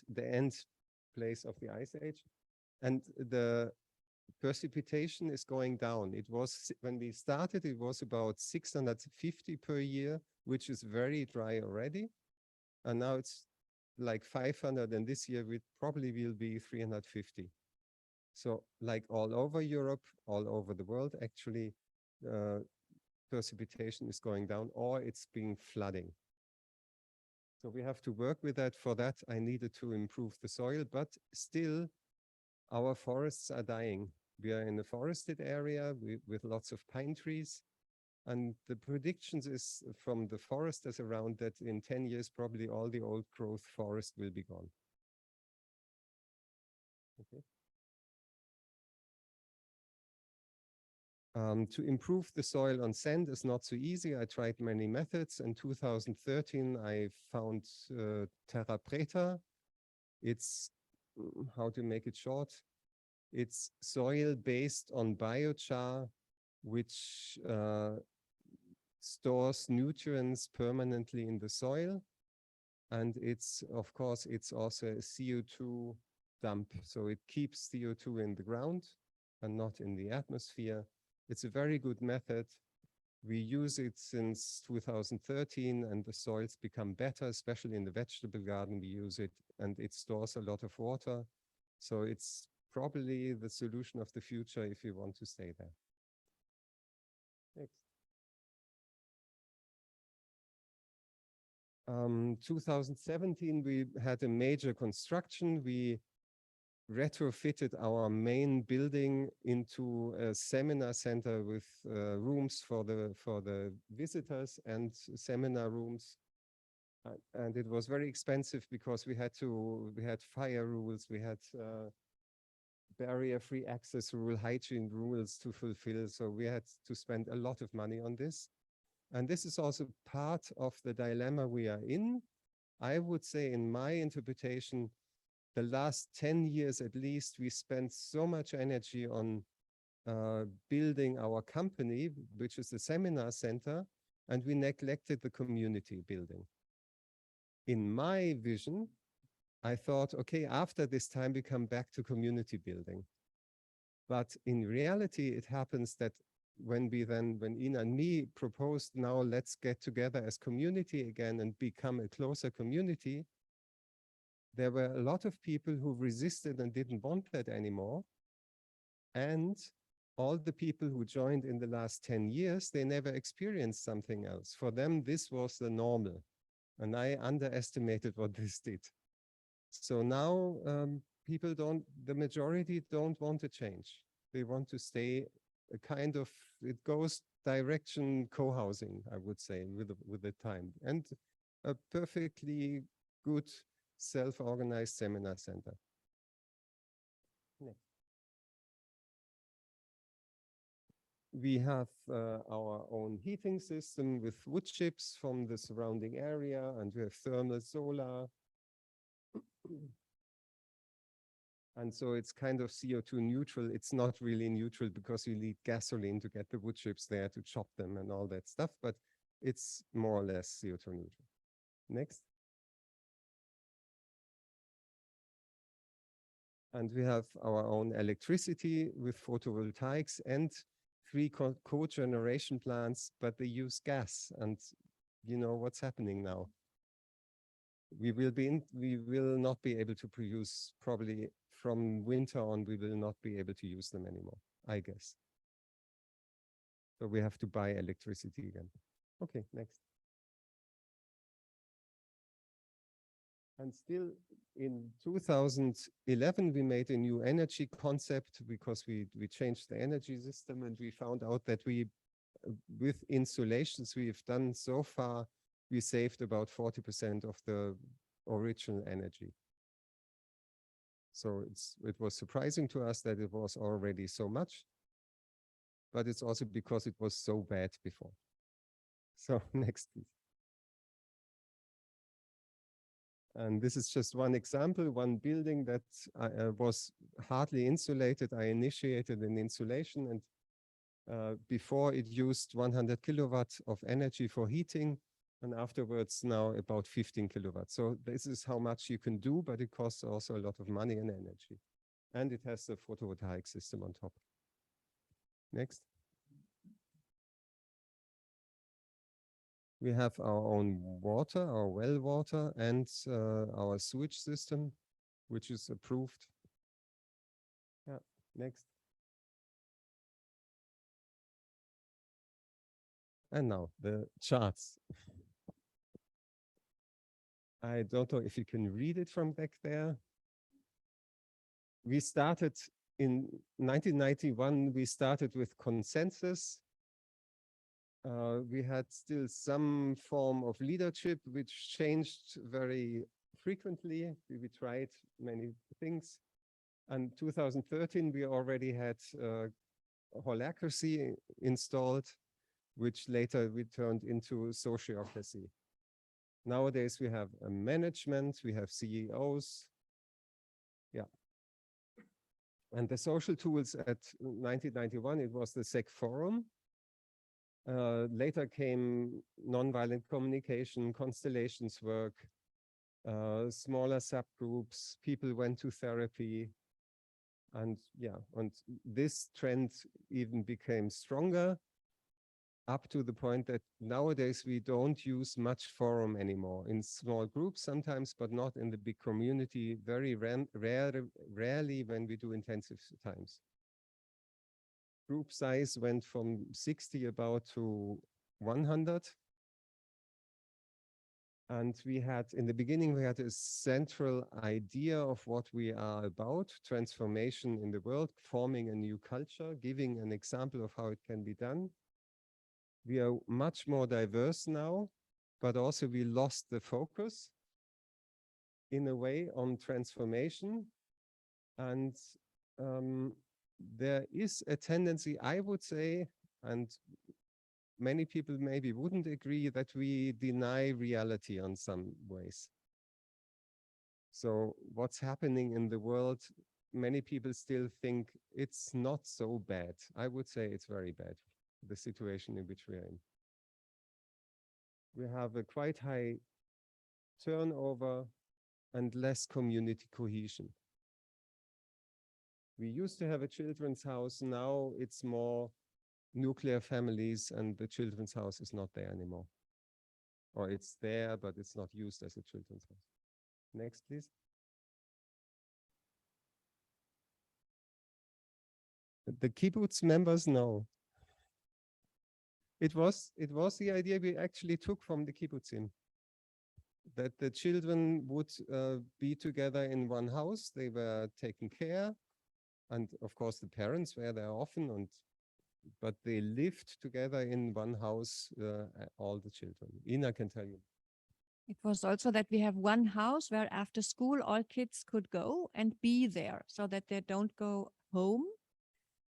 place of the ice age. And the precipitation is going down. It was, when we started, it was about 650 per year, which is very dry already. And now it's like 500, and this year it probably will be 350. So like all over Europe, all over the world, actually, precipitation is going down, or it's being flooding. So we have to work with that. For that, I needed to improve the soil, but still, our forests are dying. We are in a forested area with lots of pine trees. And the predictions is from the foresters around that in 10 years, probably all the old growth forest will be gone. Okay. To improve the soil on sand is not so easy. I tried many methods. In 2013, I found Terra Preta. It's, how to make it short, it's soil based on biochar, which stores nutrients permanently in the soil. And it's, of course, it's also a CO2 dump. So it keeps CO2 in the ground and not in the atmosphere. It's a very good method. We use it since 2013 and the soils become better, especially in the vegetable garden we use it, and it stores a lot of water. So it's probably the solution of the future if you want to stay there. Next. 2017, we had a major construction. We retrofitted our main building into a seminar center with rooms for the visitors and seminar rooms. And it was very expensive because we had fire rules, we had barrier-free access rule, hygiene rules to fulfill. So we had to spend a lot of money on this. And this is also part of the dilemma we are in. I would say, in my interpretation, the last 10 years at least, we spent so much energy on building our company, which is the seminar center, and we neglected the community building. In my vision, I thought, okay, after this time, we come back to community building. But in reality, it happens that when Ina and me proposed, now let's get together as community again and become a closer community, there were a lot of people who resisted and didn't want that anymore. And all the people who joined in the last 10 years, they never experienced something else. For them, this was the normal. And I underestimated what this did. So now the majority don't want to change. They want to stay a kind of, it goes direction co-housing, I would say, with the time. And a perfectly good self-organized seminar center. Next. We have our own heating system with wood chips from the surrounding area, and we have thermal solar. And so it's kind of CO2 neutral. It's not really neutral because you need gasoline to get the wood chips there to chop them and all that stuff, but it's more or less CO2 neutral. Next. And we have our own electricity with photovoltaics and 3 cogeneration plants, but they use gas. And you know what's happening now. We will not be able to produce, probably from winter on, we will not be able to use them anymore, I guess. So we have to buy electricity again. Okay, next. And still in 2011, we made a new energy concept because we changed the energy system, and we found out that with insulations we've done so far, we saved about 40% of the original energy. So it was surprising to us that it was already so much, but it's also because it was so bad before. So next, please. And this is just one example, one building that was hardly insulated. I initiated an insulation, and before it used 100 kilowatts of energy for heating, and afterwards now about 15 kilowatts. So this is how much you can do, but it costs also a lot of money and energy. And it has a photovoltaic system on top. Next. We have our own water, our well water, and our sewage system, which is approved. Yeah, next. And now the charts. I don't know if you can read it from back there. We started in 1991, we started with consensus. We had still some form of leadership, which changed very frequently. We tried many things. And 2013, we already had holacracy installed, which later we turned into sociocracy. Nowadays, we have a management, we have CEOs. Yeah. And the social tools at 1991, it was the Zegg forum. Later came nonviolent communication, constellations work, smaller subgroups, people went to therapy. And yeah, and this trend even became stronger, up to the point that nowadays we don't use much forum anymore. In small groups sometimes, but not in the big community, very rarely when we do intensive times. Group size went from 60 about to 100. And we had, in the beginning, we had a central idea of what we are about, transformation in the world, forming a new culture, giving an example of how it can be done. We are much more diverse now, but also we lost the focus in a way on transformation. And there is a tendency, I would say, and many people maybe wouldn't agree, that we deny reality on some ways. So what's happening in the world many people still think it's not so bad. I would say it's very bad, the situation in which we are in. We have a quite high turnover and less community cohesion. We used to have a children's house. Now it's more nuclear families, and the children's house is not there anymore. Or it's there, but it's not used as a children's house. Next, please. The kibbutz members know. It was the idea we actually took from the kibbutzim, that the children would be together in one house. They were taken care, and of course the parents were there often, but they lived together in one house, all the children. Ina can tell you. It was also that we have one house where after school all kids could go and be there, so that they don't go home,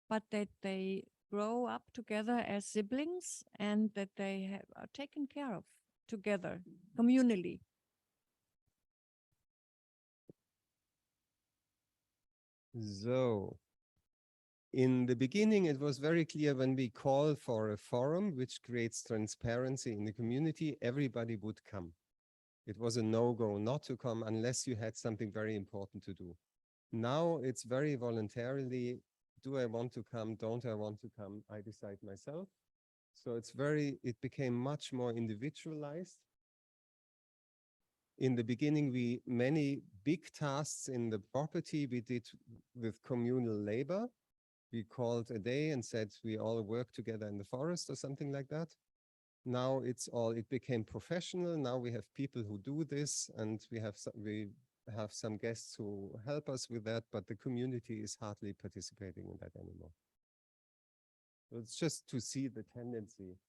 but that they grow up together as siblings and that they are taken care of together, communally. So, in the beginning, it was very clear when we call for a forum which creates transparency in the community, everybody would come. It was a no-go not to come unless you had something very important to do. Now it's very voluntarily, do I want to come, don't I want to come, I decide myself. So it became much more individualized. In the beginning, many big tasks in the property we did with communal labor. We called a day and said we all work together in the forest or something like that. Now it became professional. Now we have people who do this, and we have some guests who help us with that, but the community is hardly participating in that anymore. So it's just to see the tendency.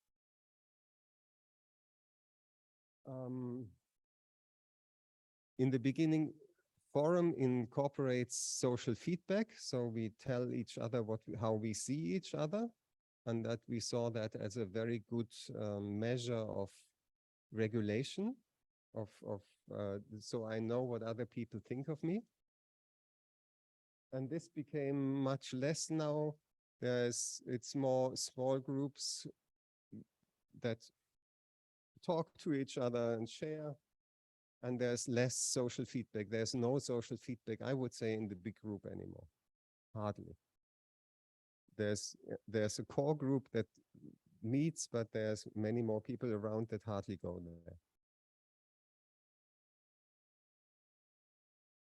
In the beginning, forum incorporates social feedback. So we tell each other how we see each other, and that we saw that as a very good measure of regulation so I know what other people think of me. And this became much less now. It's more small groups that talk to each other and share. And there's less social feedback. There's no social feedback, I would say, in the big group anymore. Hardly. There's a core group that meets, but there's many more people around that hardly go there.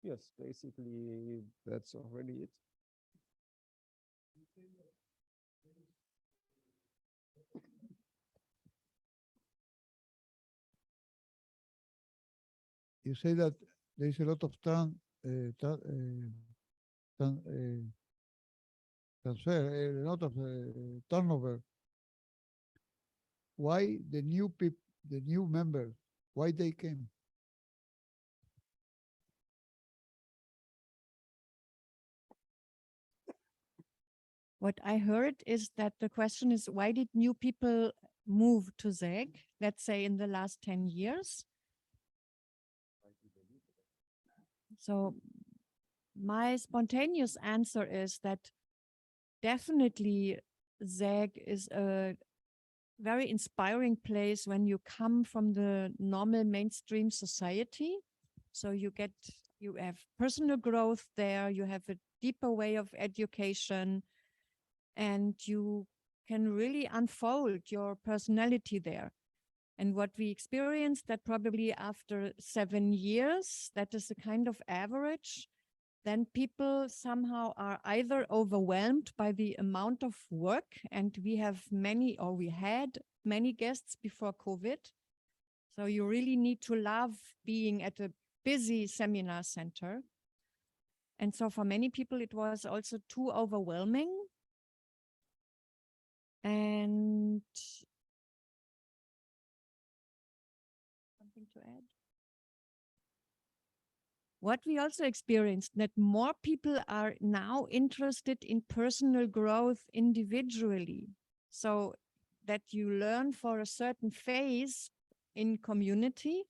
Yes, basically, that's already it. You say that there is a lot of transfer, a lot of turnover. Why the new members? Why they came? What I heard is that the question is, why did new people move to Zegg, let's say in the last 10 years? So my spontaneous answer is that definitely Zegg is a very inspiring place when you come from the normal mainstream society. So you have personal growth there, you have a deeper way of education, and you can really unfold your personality there. And what we experienced that probably after 7 years, that is a kind of average, then people somehow are either overwhelmed by the amount of work, and we had many guests before COVID. So you really need to love being at a busy seminar center. And so for many people, it was also too overwhelming. And something to add? What we also experienced, that more people are now interested in personal growth individually. So that you learn for a certain phase in community,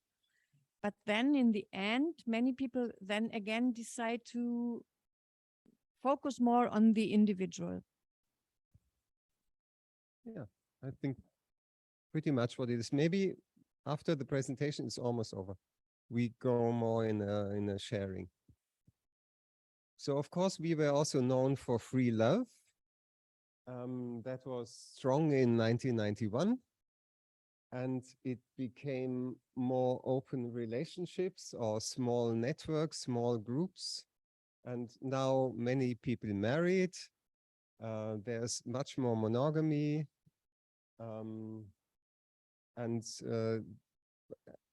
but then in the end, many people then again decide to focus more on the individual. Yeah, I think pretty much what it is. Maybe after the presentation is almost over, we go more in a sharing. So of course we were also known for free love. That was strong in 1991. And it became more open relationships or small networks, small groups. And now many people married. There's much more monogamy. And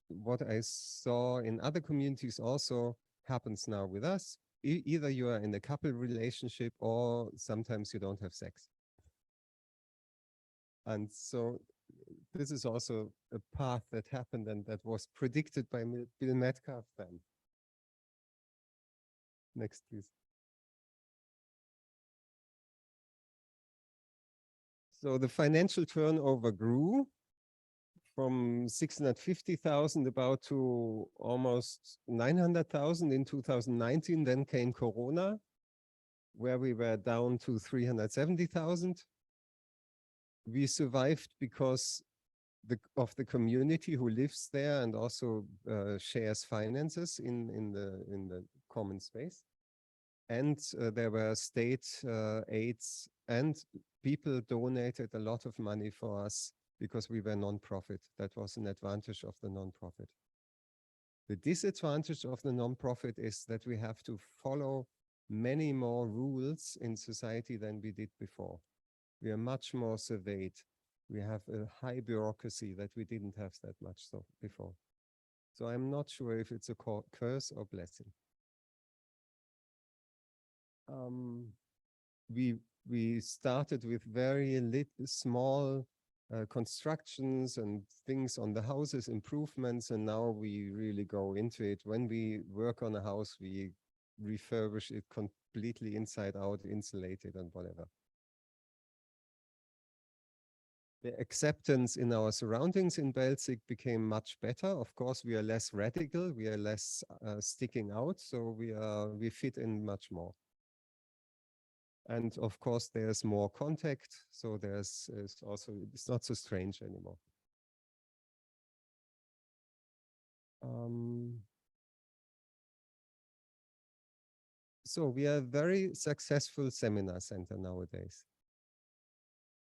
what I saw in other communities also happens now with us. Either you are in a couple relationship or sometimes you don't have sex. And so this is also a path that happened and that was predicted by Bill Metcalf then. Next, please. So the financial turnover grew from 650,000 about to almost 900,000 in 2019. Then came Corona, where we were down to 370,000. We survived because of the community who lives there and also shares finances in the common space. And there were state aids, and people donated a lot of money for us because we were non-profit. That was an advantage of the non-profit. The disadvantage of the non-profit is that we have to follow many more rules in society than we did before. We are much more surveyed. We have a high bureaucracy that we didn't have that much so before. So I'm not sure if it's a curse or blessing. We started with very small constructions and things on the houses, improvements, and now we really go into it. When we work on a house, we refurbish it completely inside out, insulated and whatever. The acceptance in our surroundings in Belzig became much better. Of course, we are less radical, we are less sticking out, so we fit in much more. And of course, there's more contact, so it's not so strange anymore. So we are a very successful seminar center nowadays.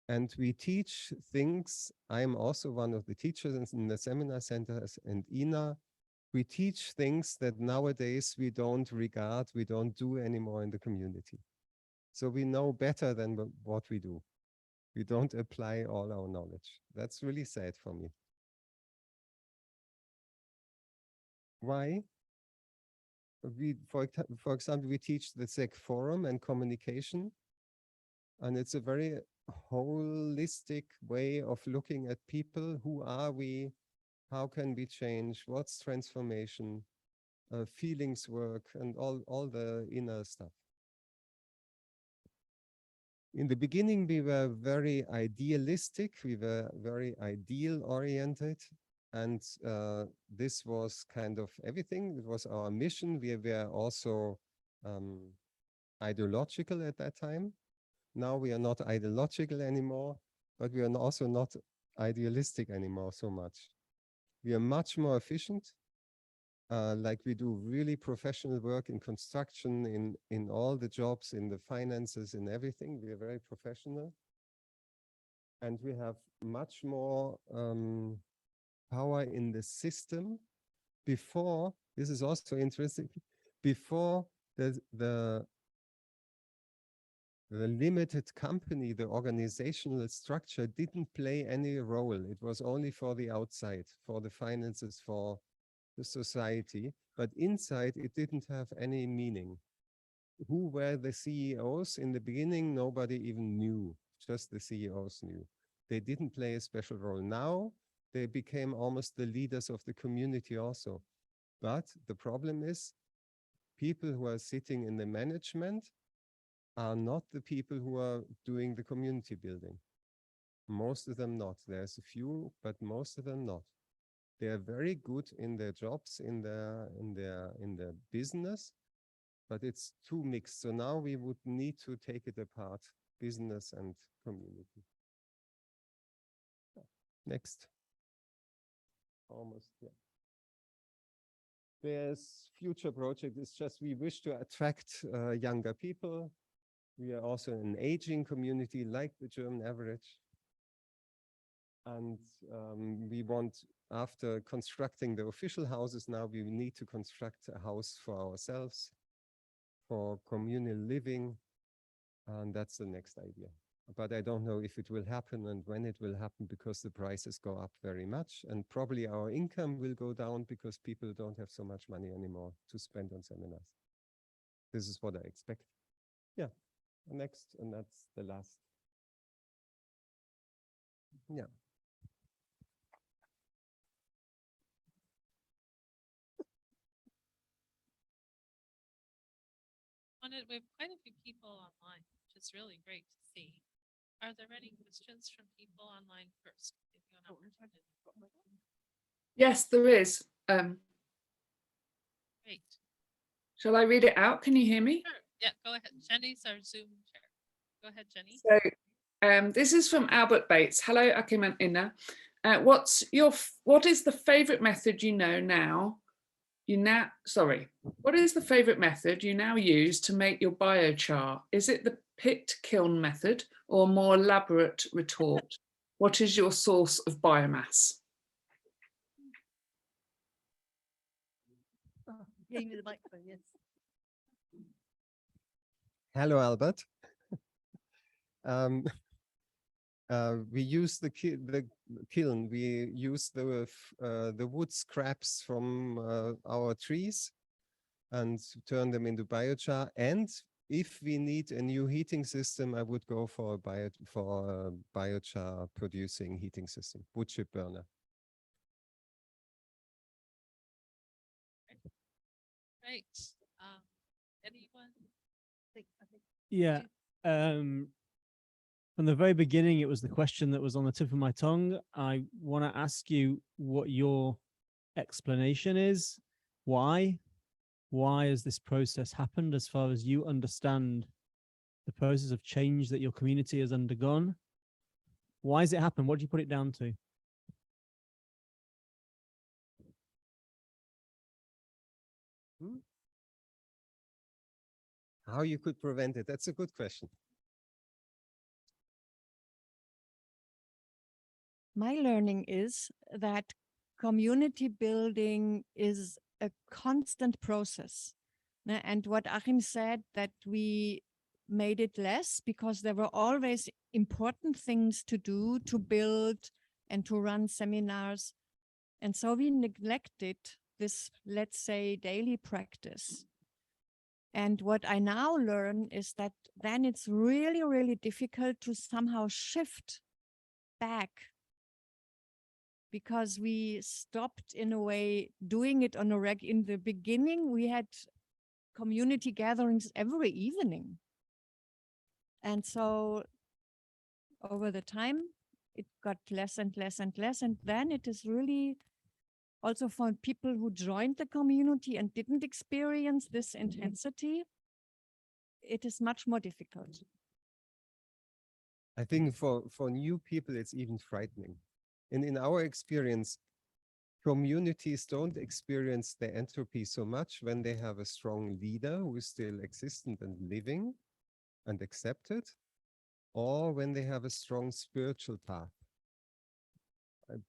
And we teach things. I'm also one of the teachers in the seminar centers, and Ina, we teach things that nowadays we don't regard, we don't do anymore in the community. So we know better than what we do. We don't apply all our knowledge. That's really sad for me. Why? For example, we teach the Zegg forum and communication, and it's a very holistic way of looking at people. Who are we? How can we change? What's transformation? Feelings work and all the inner stuff. In the beginning, we were very idealistic. We were very ideal oriented. And this was kind of everything. It was our mission. We were also ideological at that time. Now we are not ideological anymore, but we are also not idealistic anymore so much. We are much more efficient. Like we do really professional work in construction, in all the jobs, in the finances, in everything. We are very professional. And we have much more power in the system. Before, this is also interesting, before the limited company, the organizational structure didn't play any role. It was only for the outside, for the finances, for the society, but inside it didn't have any meaning. Who were the CEOs? In the beginning, nobody even knew, just the CEOs knew. They didn't play a special role. Now, they became almost the leaders of the community also. But the problem is, people who are sitting in the management are not the people who are doing the community building. Most of them not. There's a few, but most of them not. They are very good in their jobs, in their business, but it's too mixed. So now we would need to take it apart, business and community. Next. Almost, yeah. There's future project. It's just we wish to attract younger people. We are also an aging community like the German average. And we want, after constructing the official houses, now we need to construct a house for ourselves, for communal living. And that's the next idea. But I don't know if it will happen and when it will happen, because the prices go up very much. And probably our income will go down because people don't have so much money anymore to spend on seminars. This is what I expect. Yeah, next, and that's the last. Yeah. We have quite a few people online, which is really great to see. Are there any questions from people online first? Yes, there is. Great. Shall I read it out? Can you hear me? Sure. Yeah, go ahead. Jenny's our Zoom chair. Go ahead, Jenny. So this is from Albert Bates. Hello, Achim and Inna. What is the favorite method you know now? What is the favorite method you now use to make your biochar? Is it the pit kiln method or more elaborate retort? What is your source of biomass? Yeah, you need the microphone, yes. Hello, Albert. We use the kiln. We use the wood scraps from our trees and turn them into biochar. And if we need a new heating system, I would go for a biochar producing heating system, wood chip burner. Great. Anyone? I think Yeah. From the very beginning, it was the question that was on the tip of my tongue. I want to ask you what your explanation is. Why has this process happened as far as you understand the process of change that your community has undergone? Why has it happened? What do you put it down to? How you could prevent it? That's a good question. My learning is that community building is a constant process. And what Achim said, that we made it less because there were always important things to do, to build and to run seminars. And so we neglected this, let's say, daily practice. And what I now learn is that then it's really, really difficult to somehow shift back, because we stopped in a way doing it on a in the beginning. We had community gatherings every evening. And so over the time, it got less and less and less. And then it is really also for people who joined the community and didn't experience this intensity, it is much more difficult. I think for new people, it's even frightening. And in our experience, communities don't experience the entropy so much when they have a strong leader who is still existent and living and accepted, or when they have a strong spiritual path.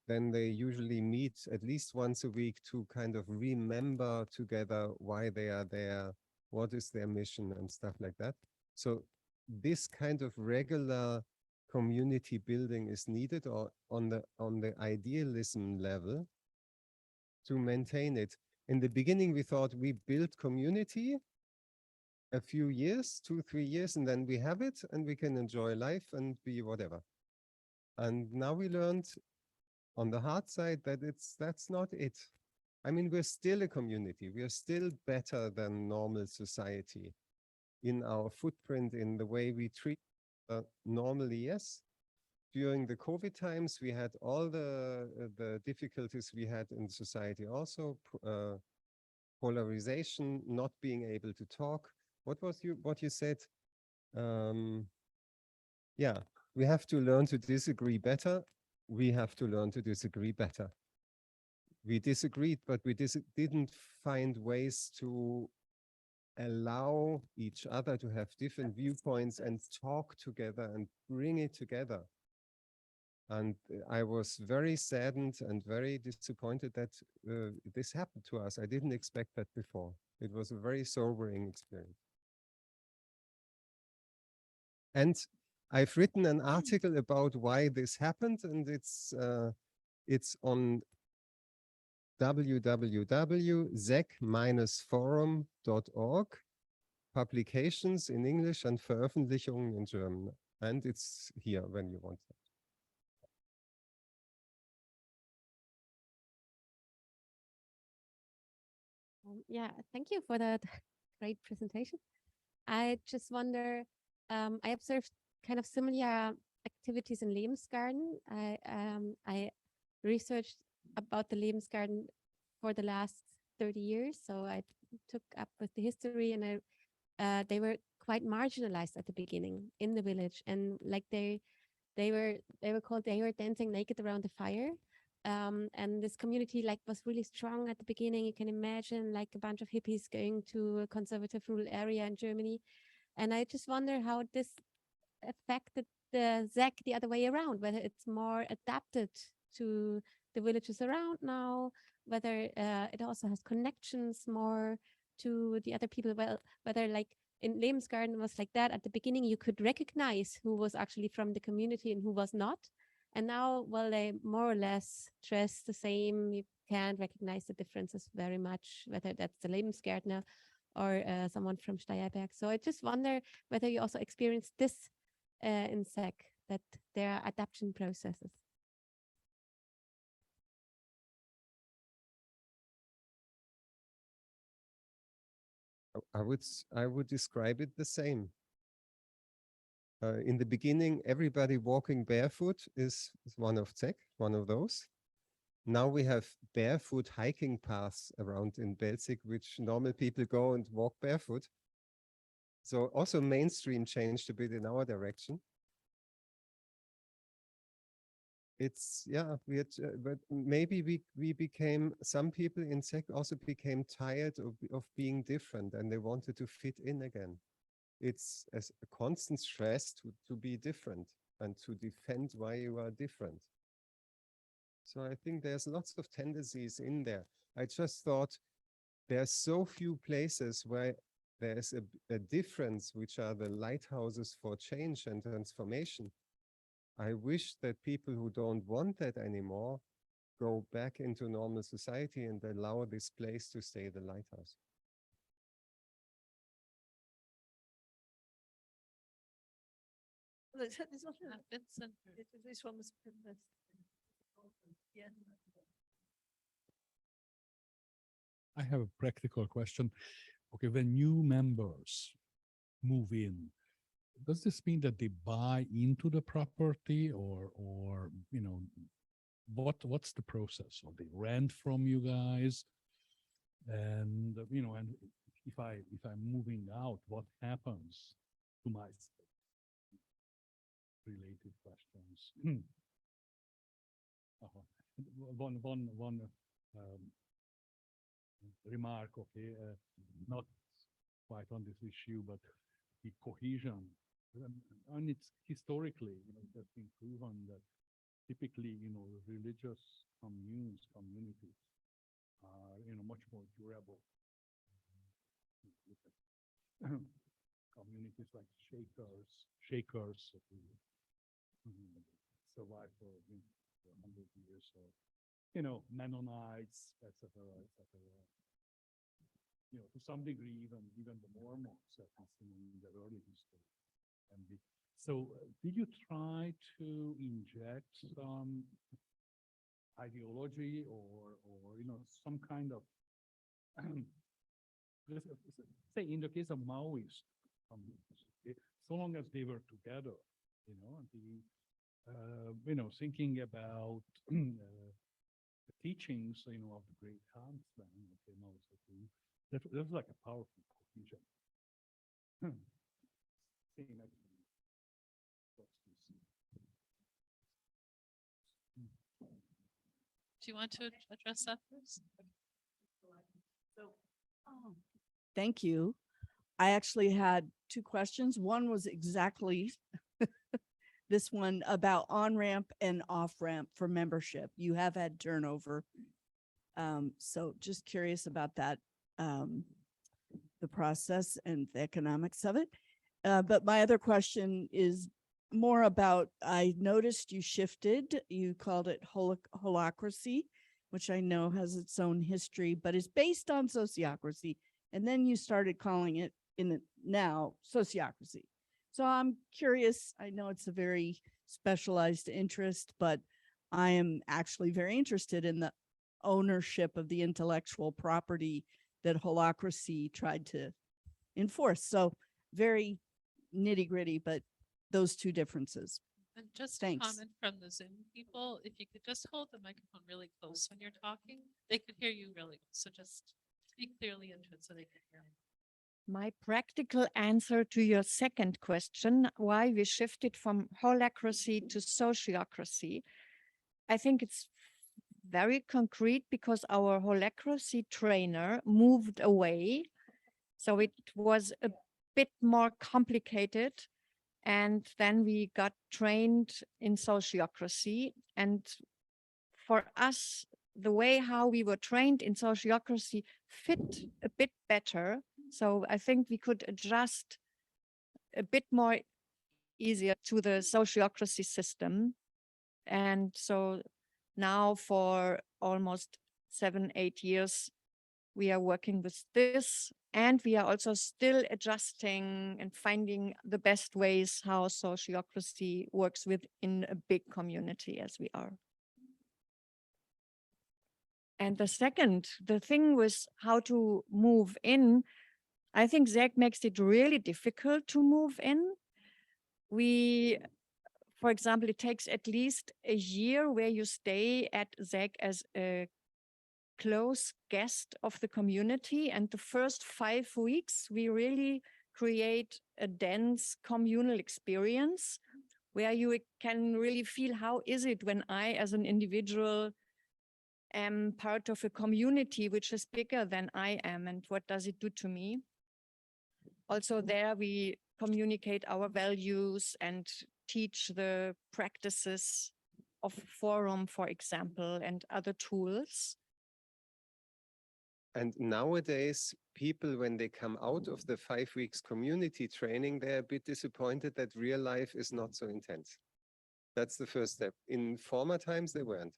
Then they usually meet at least once a week to kind of remember together why they are there, what is their mission and stuff like that. So this kind of regular community building is needed, or on the idealism level, to maintain it. In the beginning, we thought we built community a few years, 2-3 years, and then we have it and we can enjoy life and be whatever. And now we learned on the hard side that that's not it. I mean, we're still a community. We are still better than normal society in our footprint, in the way we treat normally, yes. During the COVID times, we had all the difficulties we had in society also. polarization, not being able to talk. What you said? Yeah, we have to learn to disagree better. We have to learn to disagree better. We disagreed, but we didn't find ways to allow each other to have different viewpoints and talk together and bring it together. And I was very saddened and very disappointed that this happened to us. I didn't expect that before. It was a very sobering experience. And I've written an article about why this happened, and it's on www.zegg-forum.org, publications in English and Veröffentlichungen in German. And it's here when you want it. Yeah, thank you for that great presentation. I just wonder, I observed kind of similar activities in Lebensgarten. I researched about the Lebensgarten for the last 30 years, so I took up with the history, and they were quite marginalized at the beginning in the village, and like they were dancing naked around the fire. And this community like was really strong at the beginning. You can imagine like a bunch of hippies going to a conservative rural area in Germany. And I just wonder how this affected the Zegg the other way around, whether it's more adapted to the villages around now, whether it also has connections more to the other people, well, whether like in Lebensgarten was like that at the beginning, you could recognize who was actually from the community and who was not. And now, well, they more or less dress the same. You can't recognize the differences very much, whether that's the Lebensgärtner or someone from Steierberg. So I just wonder whether you also experienced this in Zegg, that there are adaptation processes. I would describe it the same. In the beginning, everybody walking barefoot is one of Zegg, one of those. Now we have barefoot hiking paths around in Belzig, which normal people go and walk barefoot. So also mainstream changed a bit in our direction. It's, yeah, we had, but maybe we became, some people in Zegg also became tired of being different, and they wanted to fit in again. It's as a constant stress to be different and to defend why you are different. So I think there's lots of tendencies in there. I just thought there are so few places where there's a difference, which are the lighthouses for change and transformation. I wish that people who don't want that anymore go back into normal society and allow this place to stay the lighthouse. Well, there's not Vincent. this one was yeah. I have a practical question. Okay, when new members move in, does this mean that they buy into the property, or you know, what's the process? Or they rent from you guys? And you know, and if I'm moving out, what happens to my related questions? One remark, okay, not quite on this issue, but the cohesion. And it's historically, you know, it has been proven that typically, you know, religious communities are, you know, much more durable. Communities like Shakers survive for 100 years, or, you know, Mennonites, etc., etc. You know, to some degree, even the Mormons that we see in the early history. So, did you try to inject some ideology or you know, some kind of say in the case of Maoist communities, so long as they were together, you know, and you know, thinking about the teachings, you know, of the great Hans, okay, Mao Zedong, That's like a powerful cohesion. Same actually. What's this? Do you want to address that first? Thank you. I actually had two questions. One was exactly this one about on-ramp and off-ramp for membership. You have had turnover. So just curious about that, the process and the economics of it. But my other question is more about, I noticed you shifted, you called it holacracy, which I know has its own history, but is based on sociocracy. And then you started calling it now sociocracy. So I'm curious, I know it's a very specialized interest, but I am actually very interested in the ownership of the intellectual property that holacracy tried to enforce. So very nitty gritty, but those two differences. And just a Thanks. comment from the Zoom people, if you could just hold the microphone really close when you're talking, they could hear you really well. So just speak clearly into it so they can hear you. My practical answer to your second question, why we shifted from holacracy to sociocracy, I think it's very concrete because our holacracy trainer moved away. So it was a bit more complicated. And then we got trained in sociocracy. And for us, the way how we were trained in sociocracy fit a bit better. So I think we could adjust a bit more easier to the sociocracy system. And so now for almost 7-8 years, we are working with this, and we are also still adjusting and finding the best ways how sociocracy works within a big community as we are. And the thing was how to move in. I think Zegg makes it really difficult to move in. For example, it takes at least a year where you stay at Zegg as a close guest of the community. And the first 5 weeks, we really create a dense communal experience where you can really feel how is it when I, as an individual, am part of a community which is bigger than I am, and what does it do to me? Also there we communicate our values and teach the practices of forum, for example, and other tools. And nowadays, people, when they come out of the 5 weeks community training, they're a bit disappointed that real life is not so intense. That's the first step. In former times, they weren't.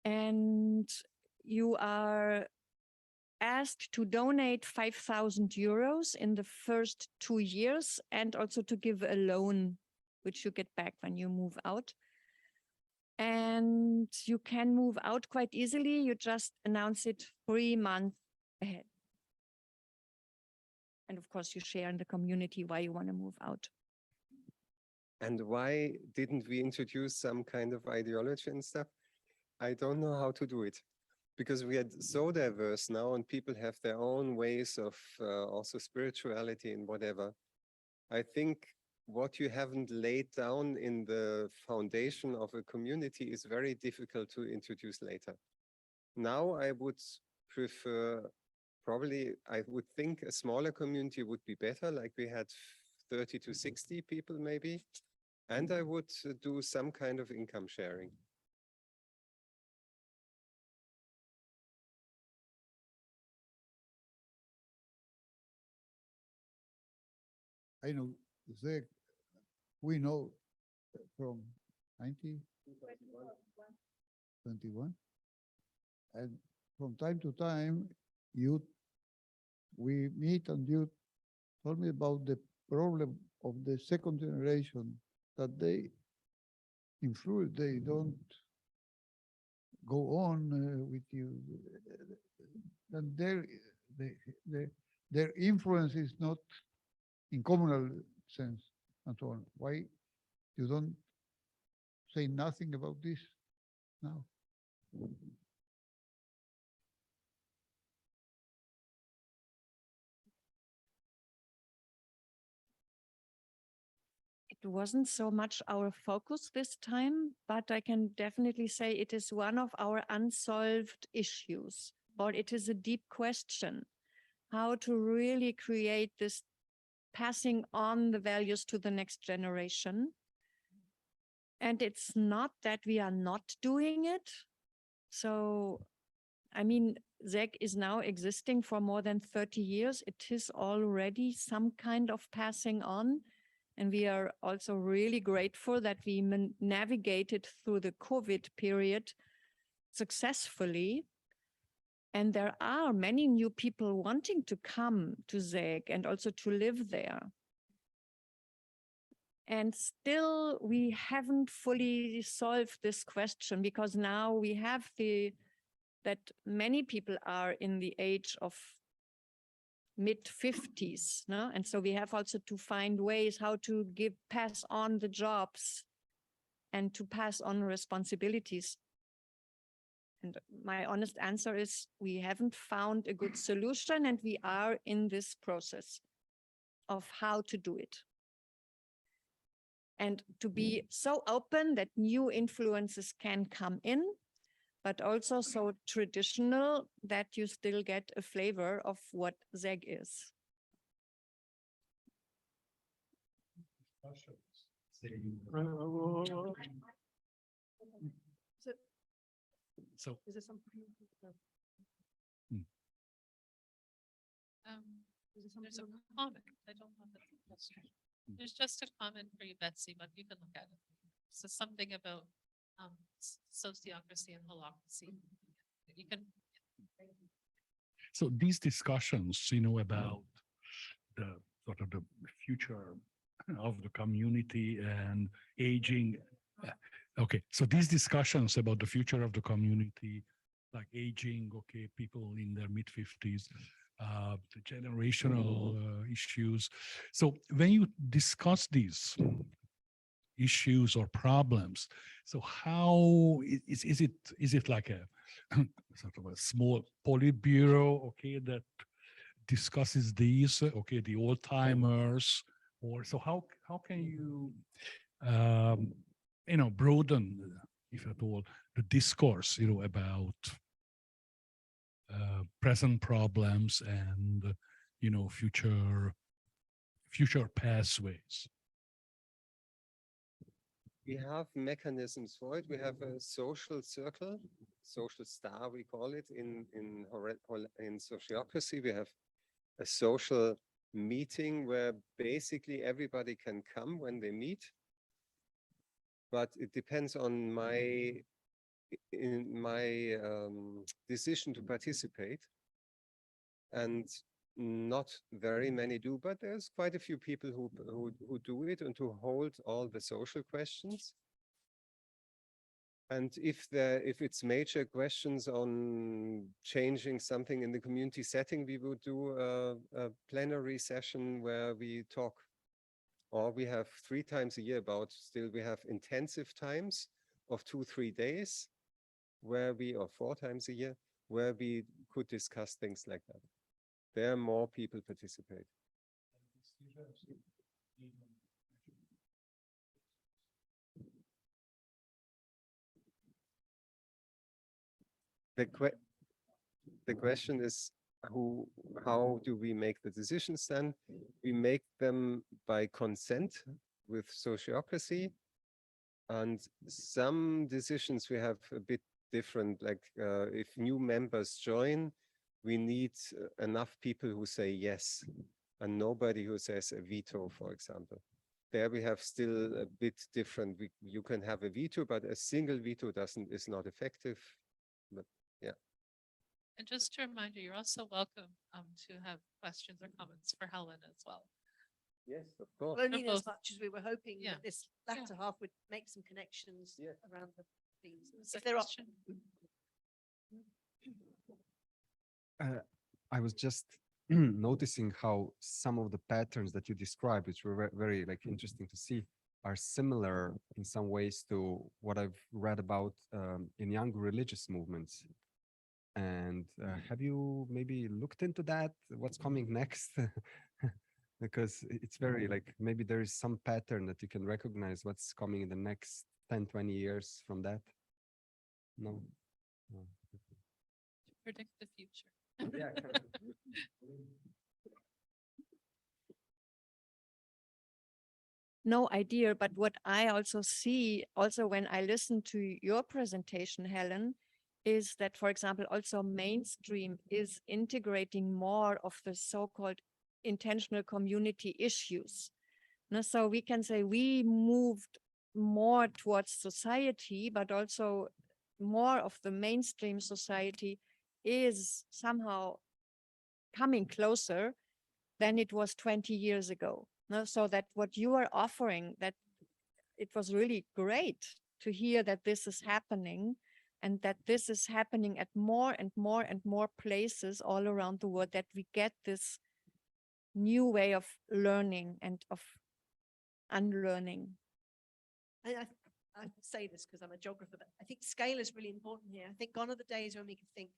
And you are asked to donate 5,000 euros in the first 2 years, and also to give a loan, which you get back when you move out. And you can move out quite easily. You just announce it 3 months ahead. And of course, you share in the community why you want to move out. And why didn't we introduce some kind of ideology and stuff? I don't know how to do it, because we are so diverse now and people have their own ways of also spirituality and whatever. I think what you haven't laid down in the foundation of a community is very difficult to introduce later. Now I would prefer, probably I would think a smaller community would be better, like we had 30 to 60 people maybe, and I would do some kind of income sharing. I know Zegg, we know from 1921, and from time to time, we meet and you told me about the problem of the second generation, that they influence, they don't go on with you, and their influence is not in communal sense and so on. Why you don't say nothing about this now? wasn't so much our focus this time, but I can definitely say it is one of our unsolved issues, or it is a deep question, how to really create this passing on the values to the next generation. And it's not that we are not doing it. So, I mean, Zegg is now existing for more than 30 years. It is already some kind of passing on. And we are also really grateful that we navigated through the COVID period successfully. And there are many new people wanting to come to Zegg and also to live there. And still, we haven't fully solved this question, because now we have that many people are in the age of mid-50s, no? And so we have also to find ways how to pass on the jobs and to pass on responsibilities. And my honest answer is we haven't found a good solution, and we are in this process of how to do it. And to be so open that new influences can come in, but also so traditional that you still get a flavor of what Zegg is. So Is there something? There's a comment. I don't know if it's a question. There's just a comment for you, Betsy, but you can look at it. So something about sociocracy and holocracy. You can. So these discussions, about the sort of the future of the community and aging. Okay, so these discussions about the future of the community, like aging, okay, people in their mid-50s, the generational issues. So when you discuss these issues or problems, so how is it like a sort of a small politburo, okay, that discusses these, okay, the old timers, or so how can you broaden, if at all, the discourse, about present problems and future pathways? We have mechanisms for it. We have a social circle, social star, we call it in sociocracy. We have a social meeting where basically everybody can come when they meet. But it depends on my decision to participate, and not very many do, but there's quite a few people who do it and to hold all the social questions. And if it's major questions on changing something in the community setting, we would do a plenary session where we talk. Or we have 3 times a year we have intensive times of 2-3 days or 4 times a year, where we could discuss things like that. There more people participate. The question is, how do we make the decisions then? We make them by consent with sociocracy, and some decisions we have a bit different, like if new members join, we need enough people who say yes, and nobody who says a veto, for example. There we have still a bit different. You can have a veto, but a single veto is not effective. But yeah. And just to remind you, you're also welcome to have questions or comments for Helen as well. Yes, of course. Well, only They're as both- much as we were hoping Yeah. that this latter half would make some connections around the themes. Is If there there a are, question? I was just noticing how some of the patterns that you described, which were very like interesting to see, are similar in some ways to what I've read about in young religious movements. And have you maybe looked into that? What's coming next? because it's very like, maybe there is some pattern that you can recognize what's coming in the next 10, 20 years from that. No. No. Predict the future. Yeah. No idea, but what I also see, also when I listen to your presentation, Helen, is that, for example, also mainstream is integrating more of the so-called intentional community issues. No, so we can say we moved more towards society, but also more of the mainstream society is somehow coming closer than it was 20 years ago. No, so that what you are offering, that it was really great to hear that this is happening, and that this is happening at more and more and more places all around the world, that we get this new way of learning and of unlearning. I say this because I'm a geographer, but I think scale is really important here. I think gone are the days when we can think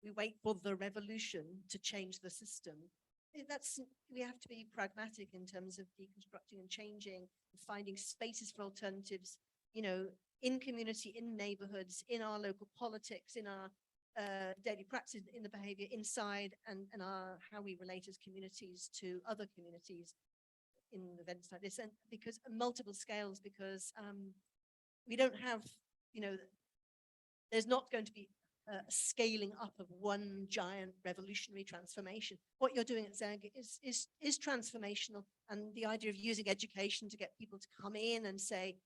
we wait for the revolution to change the system. We have to be pragmatic in terms of deconstructing and changing, and finding spaces for alternatives, you know, in community, in neighborhoods, in our local politics, in our daily practice, in the behavior inside, and how we relate as communities to other communities in events like this. And because multiple scales, because we don't have, you know, there's not going to be a scaling up of one giant revolutionary transformation. What you're doing at Zegg is transformational, and the idea of using education to get people to come in and say,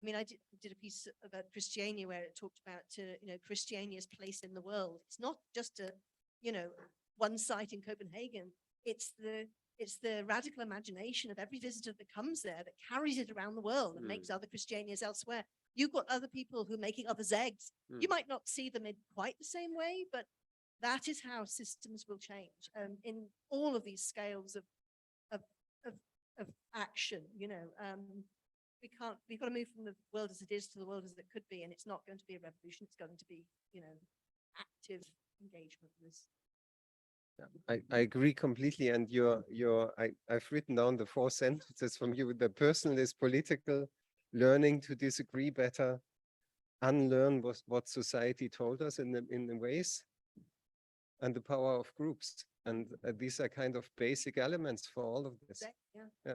I mean, I did a piece about Christiania where it talked about, you know, Christiania's place in the world. It's not just a, you know, one site in Copenhagen. It's the radical imagination of every visitor that comes there that carries it around the world and makes other Christianias elsewhere. You've got other people who are making other Zeggs. You might not see them in quite the same way, but that is how systems will change in all of these scales of action. You know, we've got to move from the world as it is to the world as it could be, and it's not going to be a revolution. It's going to be, you know, active engagement with this. I agree completely. And I've written down the 4 sentences from you. The personal is political, learning to disagree better, unlearn what society told us in the ways, and the power of groups. And these are kind of basic elements for all of this. Yeah. Yeah.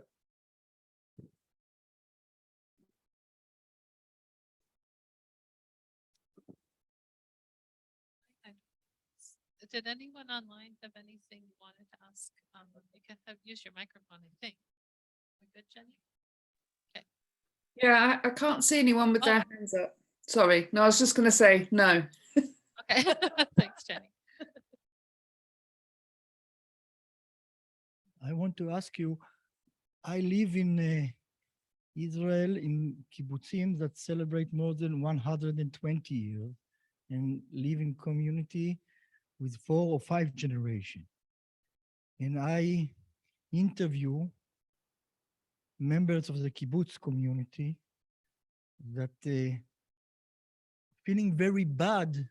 Did anyone online have anything you wanted to ask? You can use your microphone, I think. We good, Jenny? Okay. Yeah, I can't see anyone with their hands up. Sorry. No, I was just going to say no. Okay. Thanks, Jenny. I want to ask you, I live in Israel in kibbutzim that celebrate more than 120 years and live in community with 4 or 5 generations. And I interview members of the kibbutz community that feeling very bad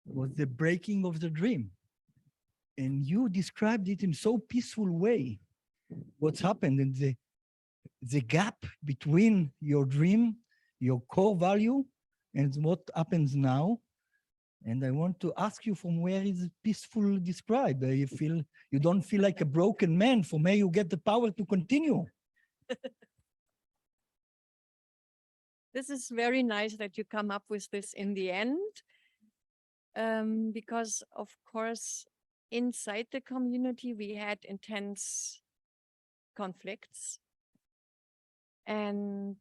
was the breaking of the dream. And you described it in so peaceful way, what's happened, and the gap between your dream, your core value, and what happens now. And I want to ask you, from where is peaceful described? You don't feel like a broken man, from where you get the power to continue? This is very nice that you come up with this in the end, because of course, inside the community, we had intense conflicts. And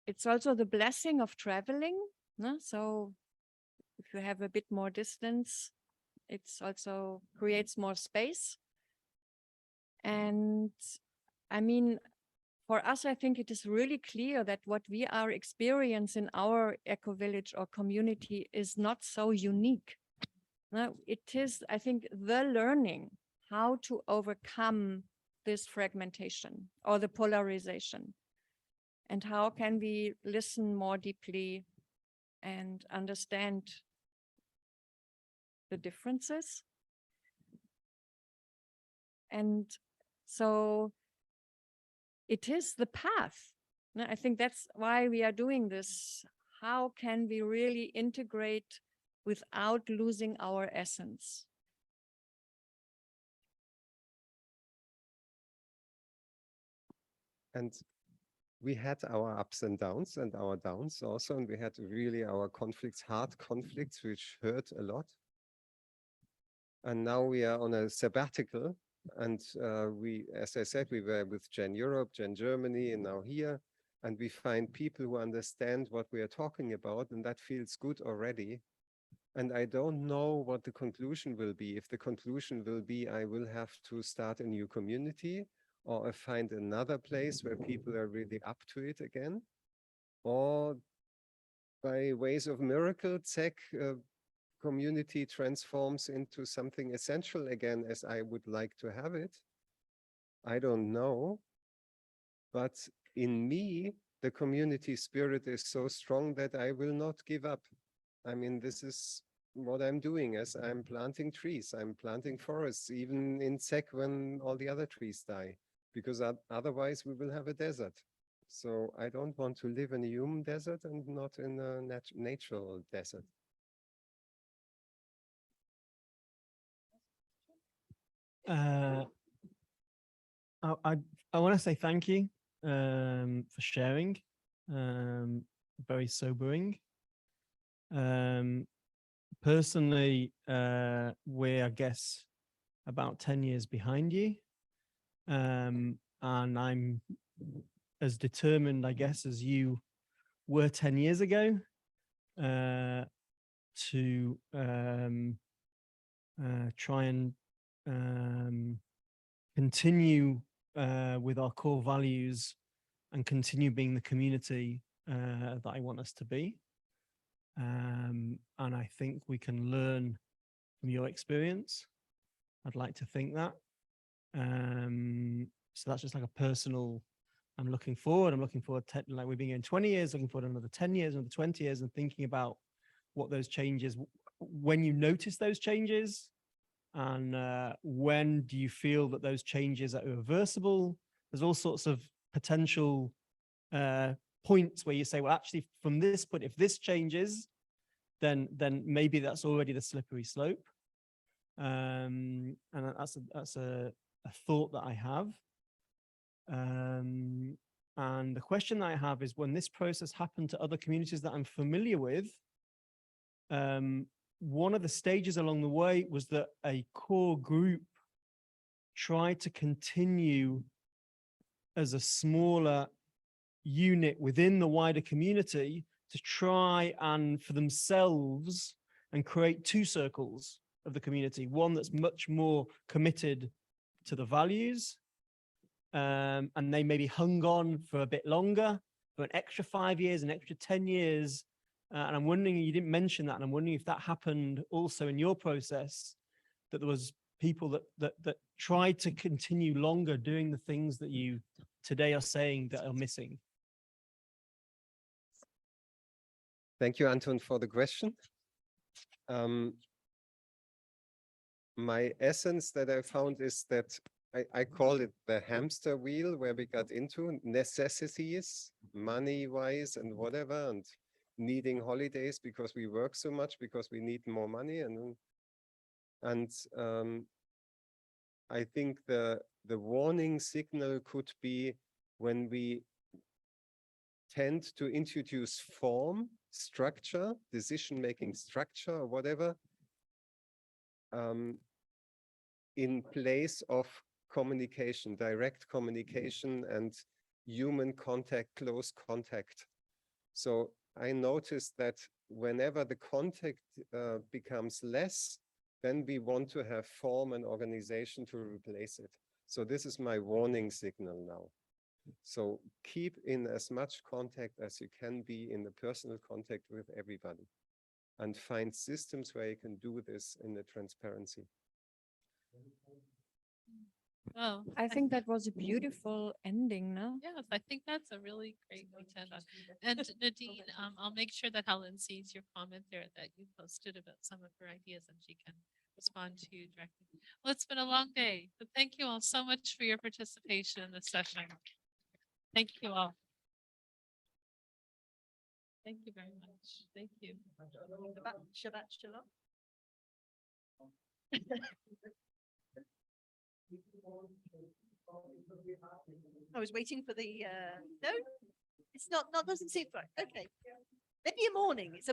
it's also the blessing of traveling. No? So if you have a bit more distance, it's also creates more space. And I mean, for us, I think it is really clear that what we are experiencing in our eco-village or community is not so unique. No, it is, I think, the learning how to overcome this fragmentation or the polarization. And how can we listen more deeply and understand the differences? And So it is the path. No, I think that's why we are doing this. How can we really integrate without losing our essence? And we had our ups and downs and our downs also, and we had really our conflicts, hard conflicts, which hurt a lot. And now we are on a sabbatical, and we, as I said, we were with Gen Europe, Gen Germany, and now here, and we find people who understand what we are talking about, and that feels good already. And I don't know what the conclusion will be. If the conclusion will be, I will have to start a new community, or I find another place where people are really up to it again, or by ways of miracle, Zegg community transforms into something essential again, as I would like to have it. I don't know. But in me, the community spirit is so strong that I will not give up. I mean, this is what I'm doing as I'm planting trees. I'm planting forests, even in Zegg when all the other trees die, because otherwise we will have a desert. So I don't want to live in a human desert and not in a natural desert. I want to say thank you for sharing. Very sobering. Personally, we're, I guess, about 10 years behind you. And I'm as determined, I guess, as you were 10 years ago to try and continue with our core values and continue being the community that I want us to be. And I think we can learn from your experience. I'd like to think that. So that's just like a personal, I'm looking forward to, like we've been here in 20 years, looking forward to another 10 years, another 20 years, and thinking about what those changes, when you notice those changes, and when do you feel that those changes are irreversible? There's all sorts of potential points where you say, well, actually, from this point, if this changes, then maybe that's already the slippery slope. And that's a thought that I have. And the question that I have is, when this process happened to other communities that I'm familiar with, one of the stages along the way was that a core group tried to continue as a smaller unit within the wider community to try and for themselves and create two circles of the community, one that's much more committed to the values, and they maybe hung on for a bit longer, for an extra 5 years, an extra 10 years. And I'm wondering, you didn't mention that, and I'm wondering if that happened also in your process, that there was people that tried to continue longer doing the things that you today are saying that are missing. Thank you, Anton, for the question. My essence that I found is that I call it the hamster wheel, where we got into necessities, money-wise and whatever, and needing holidays because we work so much, because we need more money. And I think the warning signal could be when we tend to introduce form, structure, decision-making structure, or whatever, in place of communication, direct communication and human contact, close contact. So I noticed that whenever the contact becomes less, then we want to have form and organization to replace it. So this is my warning signal now. So keep in as much contact as you can be in the personal contact with everybody, and find systems where you can do this in the transparency. Oh, I think that was a beautiful ending, no? yes, I think that's a really great way to end on. And Nadine, I'll make sure that Helen sees your comment there that you posted about some of her ideas, and she can respond to you directly. Well, it's been a long day, but thank you all so much for your participation in this session. Thank you all. Thank you very much. Thank you. Shabbat shalom. I was waiting for the, no, it's not, doesn't seem right. Okay. Maybe a morning. It's a